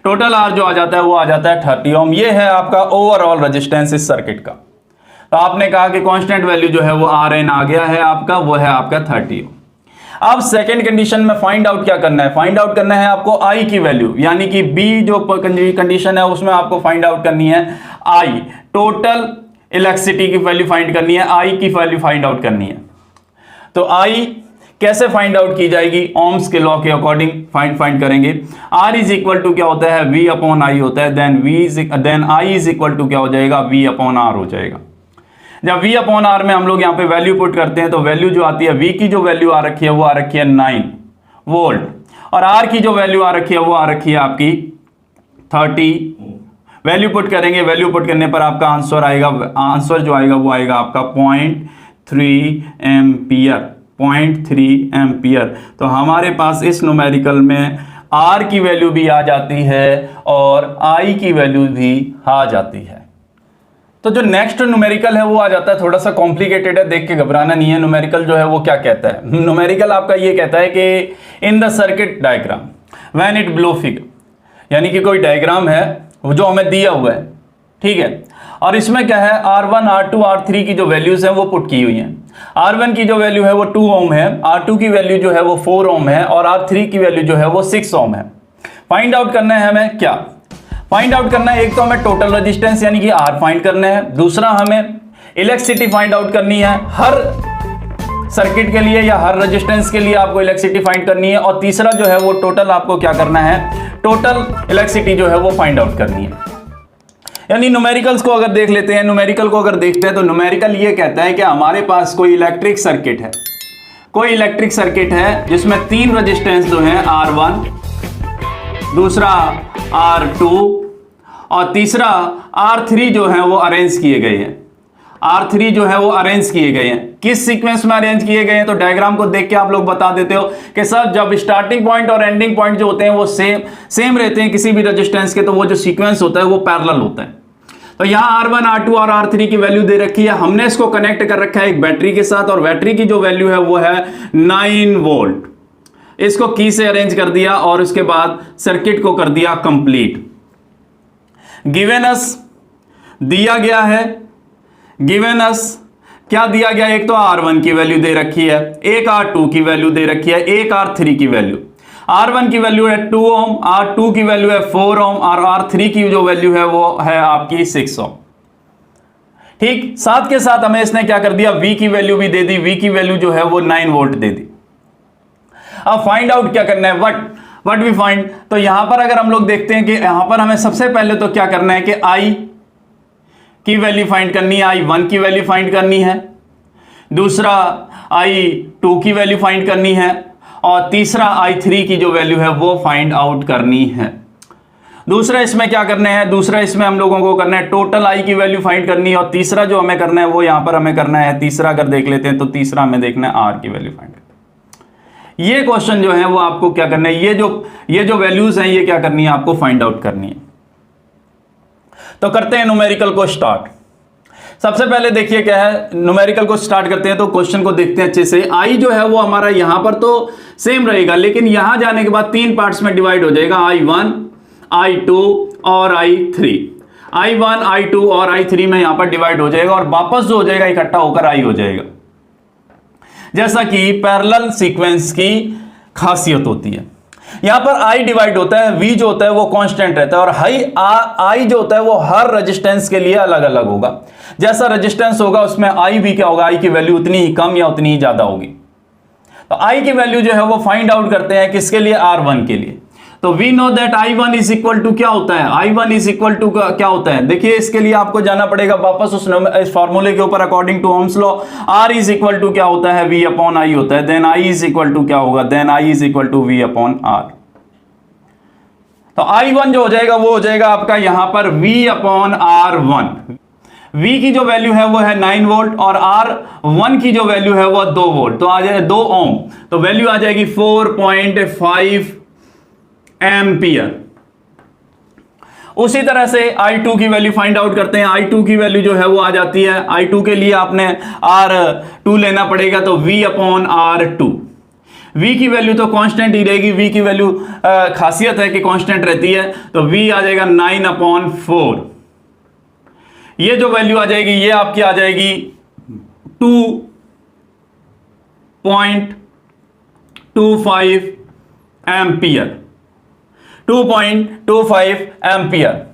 टोटल R जो आ जाता है वो आ जाता है 30 ओम। ये है आपका ओवरऑल रेजिस्टेंस इस सर्किट का। तो आपने कहा कि कांस्टेंट वैल्यू जो है वो Rn आ गया है आपका, वो है आपका 30 ओम। अब सेकेंड कंडीशन में फाइंड आउट क्या करना है, फाइंड आउट करना है आपको I की वैल्यू, यानी कि B जो कंडीशन है उसमें आपको फाइंड आउट करनी है I, टोटल इलेक्ट्रिसिटी की वैल्यू फाइंड करनी है, I की वैल्यू फाइंड आउट करनी है। तो I कैसे फाइंड आउट की जाएगी, ओम्स के लॉ के अकॉर्डिंग फाइंड करेंगे। R इज इक्वल टू क्या होता है, V अपॉन I होता है, then I is equal to क्या हो जाएगा, V अपॉन R हो जाएगा। जब V अपॉन R में हम लोग यहाँ पे वैल्यू पुट करते हैं तो वैल्यू जो आती है, V की जो वैल्यू आ रखी है वो आ रखी है 9 वोल्ट, और R की जो वैल्यू आ रखी है वो आ रखी है आपकी 30 वैल्यू पुट करेंगे, वैल्यू पुट करने पर आपका आंसर आएगा, आंसर जो आएगा वो आएगा आपका 0.3 एम्पियर, 0.3 एम्पियर। तो हमारे पास इस न्यूमेरिकल में R की वैल्यू भी आ जाती है और I की वैल्यू भी आ जाती है। तो जो नेक्स्ट न्यूमेरिकल है वो आ जाता है, थोड़ा सा कॉम्प्लिकेटेड है, देख के घबराना नहीं है। न्यूमेरिकल जो है वो क्या कहता है, न्यूमेरिकल आपका ये कहता है कि in the circuit diagram when it below figure, यानी कि कोई डायग्राम है जो हमें दिया हुआ है, ठीक है, और इसमें क्या है R1 R2 R3 की जो वैल्यूज है वो पुट की हुई हैं। R1 की जो वैल्यू है वो 2 ओम है, R2 की वैल्यू जो है वो 4 ओम है और R3 की वैल्यू जो है वो 6 ओम है। फाइंड आउट करना है हमें, क्या फाइंड आउट करना है, एक तो हमें टोटल रेजिस्टेंस यानी कि R फाइंड करना है, दूसरा हमें इलेक्ट्रिसिटी फाइंड आउट करनी है, हर सर्किट के लिए या हर रेजिस्टेंस के लिए आपको इलेक्ट्रिसिटी फाइंड करनी है, और तीसरा जो है वो टोटल आपको क्या करना है, टोटल इलेक्ट्रिसिटी जो है वो फाइंड आउट करनी है। यानी न्यूमेरिकल्स को अगर देख लेते हैं, न्यूमेरिकल को अगर देखते हैं तो न्यूमेरिकल ये कहता है कि हमारे पास कोई इलेक्ट्रिक सर्किट है, कोई इलेक्ट्रिक सर्किट है जिसमें 3 रेजिस्टेंस जो है R1, दूसरा R2 और तीसरा R3 जो है वो अरेंज किए गए हैं। R3 जो है वो अरेंज किए गए हैं, किस सीक्वेंस में अरेंज किए गए हैं, तो डायग्राम को देख के आप लोग बता देते हो कि सर जब स्टार्टिंग पॉइंट और एंडिंग पॉइंट जो होते हैं वो सेम रहते हैं किसी भी रेजिस्टेंस के, तो वो जो सीक्वेंस होता है वो पैरेलल होता है। तो यहाँ R1 R2 और R3 की वैल्यू दे रखी है, हमने इसको कनेक्ट कर रखा है एक बैटरी के साथ, और बैटरी की जो वैल्यू है वो है 9 वोल्ट। इसको की से अरेंज कर दिया और उसके बाद सर्किट को कर दिया कंप्लीट। गिवन अस दिया गया है, गिवन अस क्या दिया गया, एक तो R1 की वैल्यू दे रखी है, एक R2 की वैल्यू दे रखी है, एक R3 की वैल्यू। R1 की वैल्यू है 2 ओम, R2 की वैल्यू है 4 ओम और R3 की जो वैल्यू है वो है आपकी 6 ओम। ठीक, साथ के साथ हमें इसने क्या कर दिया, V की वैल्यू भी दे दी, V की वैल्यू जो है वो 9 वोल्ट दे दी। अब फाइंड आउट क्या करना है, व्हाट वी फाइंड, तो यहां पर अगर हम लोग देखते हैं कि यहां पर हमें सबसे पहले तो क्या करना है कि I की वैल्यू फाइंड करनी है, I1 की वैल्यू फाइंड करनी है, दूसरा I2 की वैल्यू फाइंड करनी है, और तीसरा I3 की जो वैल्यू है वो फाइंड आउट करनी है। दूसरा इसमें क्या करना है, दूसरा इसमें हम लोगों को करना है टोटल I की वैल्यू फाइंड करनी है, और तीसरा जो हमें करना है वो यहां पर हमें करना है, तीसरा अगर देख लेते हैं तो तीसरा हमें देखना है R की वैल्यू फाइंड करनी है। ये क्वेश्चन जो है वो आपको क्या करना है, ये जो वैल्यूज हैं ये क्या करनी है, आपको फाइंड आउट करनी है। तो करते हैं न्यूमेरिकल को स्टार्ट। सबसे पहले देखिए क्या है, न्यूमेरिकल को स्टार्ट करते हैं तो क्वेश्चन को देखते हैं अच्छे से। I जो है वो हमारा यहां पर तो सेम रहेगा, लेकिन यहां जाने के बाद 3 पार्ट्स में डिवाइड हो जाएगा, I1 I2 और I3। I1 I2 और I3 में यहां पर डिवाइड हो जाएगा और वापस जो हो जाएगा इकट्ठा होकर I हो जाएगा, जैसा कि पैरेलल सीक्वेंस की खासियत होती है। यहां पर I डिवाइड होता है, V जो होता है वो कांस्टेंट रहता है, और I जो होता है वो हर रेजिस्टेंस के लिए अलग अलग होगा। जैसा रेजिस्टेंस होगा उसमें I भी क्या होगा, I की वैल्यू उतनी ही कम या उतनी ही ज्यादा होगी। तो I की वैल्यू जो है वो फाइंड आउट करते हैं किसके लिए, R1 के लिए। तो we know that I1 is equal to क्या होता है, I1 इज इक्वल टू क्या होता है, देखिए इसके लिए आपको जाना पड़ेगा वापस उस फॉर्मूले के ऊपर according to Ohm's law. R is equal to क्या होता है, V अपॉन I होता है, then I is equal to क्या होगा, then I is equal to V upon R। तो I1 जो हो जाएगा वो हो जाएगा आपका यहां पर V अपॉन R1। V की जो वैल्यू है वो है 9 वोल्ट और R1 की जो वैल्यू है वो 2 वोल्ट, तो आ जाएगा 2 ओम, तो वैल्यू आ जाएगी 4.5 एम्पियर। उसी तरह से I2 की वैल्यू फाइंड आउट करते हैं। I2 की वैल्यू जो है वो आ जाती है, I2 के लिए आपने R2 लेना पड़ेगा, तो V अपॉन R2। V की वैल्यू तो कांस्टेंट ही रहेगी, V की वैल्यू खासियत है कि कांस्टेंट रहती है, तो V आ जाएगा 9 अपॉन 4। ये जो वैल्यू आ जाएगी ये आपकी आ जाएगी 2.25 एम्पियर, 2.25 एम्पियर।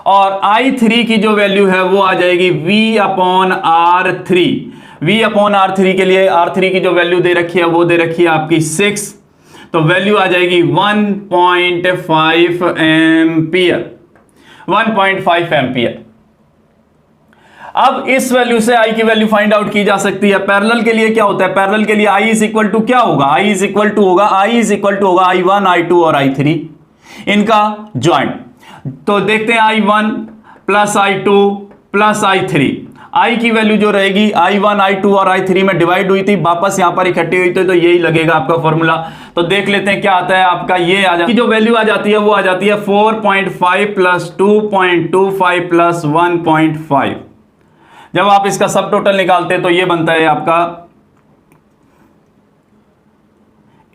और I3 की जो वैल्यू है वो आ जाएगी V upon R3। V upon R3 के लिए R3 की जो वैल्यू दे रखी है वो दे रखी है आपकी 6, तो वैल्यू आ जाएगी 1.5 एम्पियर, 1.5 एम्पियर। अब इस वैल्यू से I की वैल्यू फाइंड आउट की जा सकती है। पैरेलल के लिए क्या होता है, पैरेलल के लिए I इज इक्वल टू क्या होगा, I इज इक्वल टू होगा I1 I2 और I3 इनका ज्वाइंट। तो देखते हैं I1 plus I2 plus I3। I की वैल्यू जो रहेगी I1 I2 और I3 में डिवाइड हुई थी, वापस यहां पर इकट्ठी हुई थी, तो यही लगेगा आपका फॉर्मूला। तो देख लेते हैं क्या आता है आपका। ये आ जाती है जो वैल्यू आ जाती है वो आ जाती है 4.5 प्लस 2.25 प्लस 1.5। जब आप इसका सब टोटल निकालते हैं तो ये बनता है आपका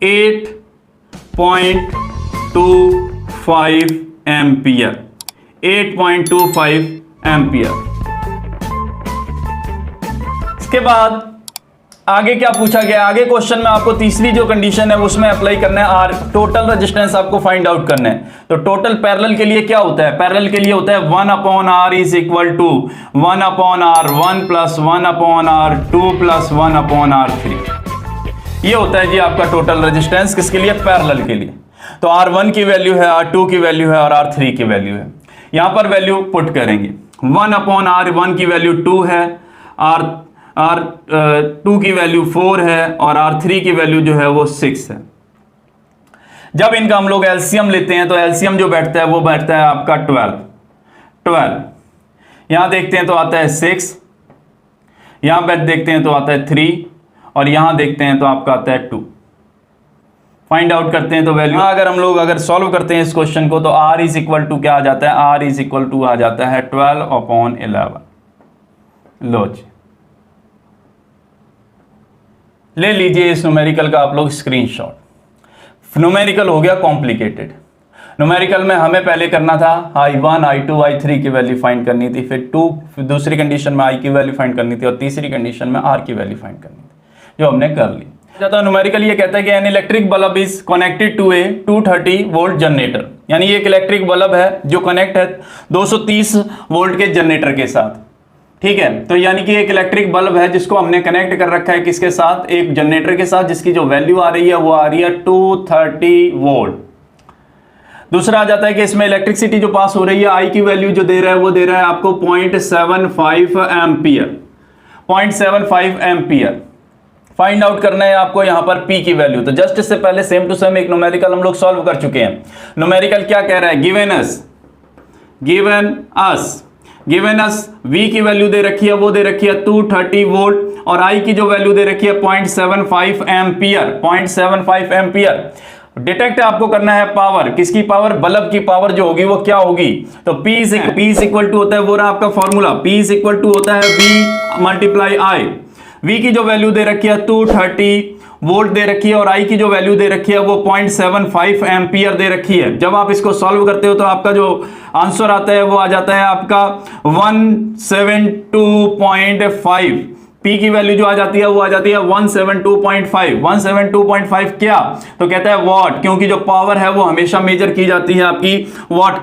8.25 एम्पियर। 8.25 एम्पियर। इसके बाद आगे क्या पूछा गया, आगे क्वेश्चन में आपको तीसरी जो कंडीशन है उसमें अप्लाई करना है आर, टोटल रेजिस्टेंस आपको फाइंड आउट करना है। तो टोटल पैरेलल के लिए क्या होता है, पैरेलल के लिए होता है 1/r is equal to 1/r1 plus 1/r2 plus 1/r3। ये होता है जी आपका टोटल रेजिस्टेंस, किसके लिए, पैरेलल के लिए। तो R1 की वैल्यू है, R2 की वैल्यू है और R3 की वैल्यू है। यहां पर वैल्यू पुट करेंगे। 1/r1 की वैल्यू 2 है, R2 की वैल्यू 4 है और R3 की वैल्यू जो है वो 6 है। जब इनका हम लोग एलसीएम लेते हैं तो एलसीएम जो बैठता है वो बैठता है आपका 12। यहां देखते हैं तो आता है 6, यहां देखते हैं तो आता है 3 और यहां देखते हैं तो आपका आता है 2। फाइंड आउट करते हैं तो वैल्यू अगर हम लोग सॉल्व करते हैं इस क्वेश्चन को तो R इज इक्वल टू क्या आ जाता है, R इज इक्वल टू आ जाता है 12/11। लो जी, ले लीजिए इस न्यूमेरिकल का आप लोग स्क्रीनशॉट। न्यूमेरिकल हो गया कॉम्प्लिकेटेड। न्यूमेरिकल में हमें पहले करना था I1 I2 I3 की वैल्यू फाइंड करनी थी, फिर दूसरी कंडीशन में I की वैल्यू फाइंड करनी थी और तीसरी कंडीशन में R की वैल्यू फाइंड करनी थी, जो हमने कर ली। न्यूमेरिकल ये कहता है कि an electric bulb is connected to a 230 volt generator, यानी ये एक इलेक्ट्रिक बल्ब है जो कनेक्ट है 230 वोल्ट के जनरेटर के साथ। ठीक है, तो यानी कि एक इलेक्ट्रिक बल्ब है जिसको हमने कनेक्ट कर रखा है किसके साथ, एक जनरेटर के साथ, जिसकी जो वैल्यू आ रही है वो आ रही है 230 वोल्ट। दूसरा आ जाता है कि इसमें इलेक्ट्रिसिटी जो पास हो रही है आई की वैल्यू जो दे रहा है वो दे रहा है आपको 0.75 एम्पियर। 0.75 एम्पियर फाइंड आउट करना है आपको यहां पर P की वैल्यू। तो जस्ट इससे पहले सेम टू सेम एक न्यूमेरिकल हम लोग सॉल्व कर चुके हैं। न्यूमेरिकल क्या कह रहा है, गिवन अस V की वैल्यू दे रखी है, वो दे रखी है 230 वोल्ट और I की जो वैल्यू दे रखी है 0.75 एम्पियर। 0.75 एम्पियर। डिटेक्ट आपको करना है पावर, किसकी पावर, बल्ब की पावर जो होगी वो क्या होगी। तो P इज इक्वल टू होता है वो रहा आपका formula, P is equal to होता है V मल्टीप्लाई I। V की जो वैल्यू दे रखी है 230 वोल्ट दे रखी है और I की जो वैल्यू दे रखी है वो 0.75 एम्पियर दे रखी है। जब आप इसको सॉल्व करते हो तो आपका जो आंसर आता है वो आ जाता है आपका 172.5। P की वैल्यू जो आ जाती है वो आ जाती है 172.5। 172.5 क्या, तो कहता है वॉट, क्योंकि जो पावर है वो हमेशा मेजर की जाती है आपकी वॉट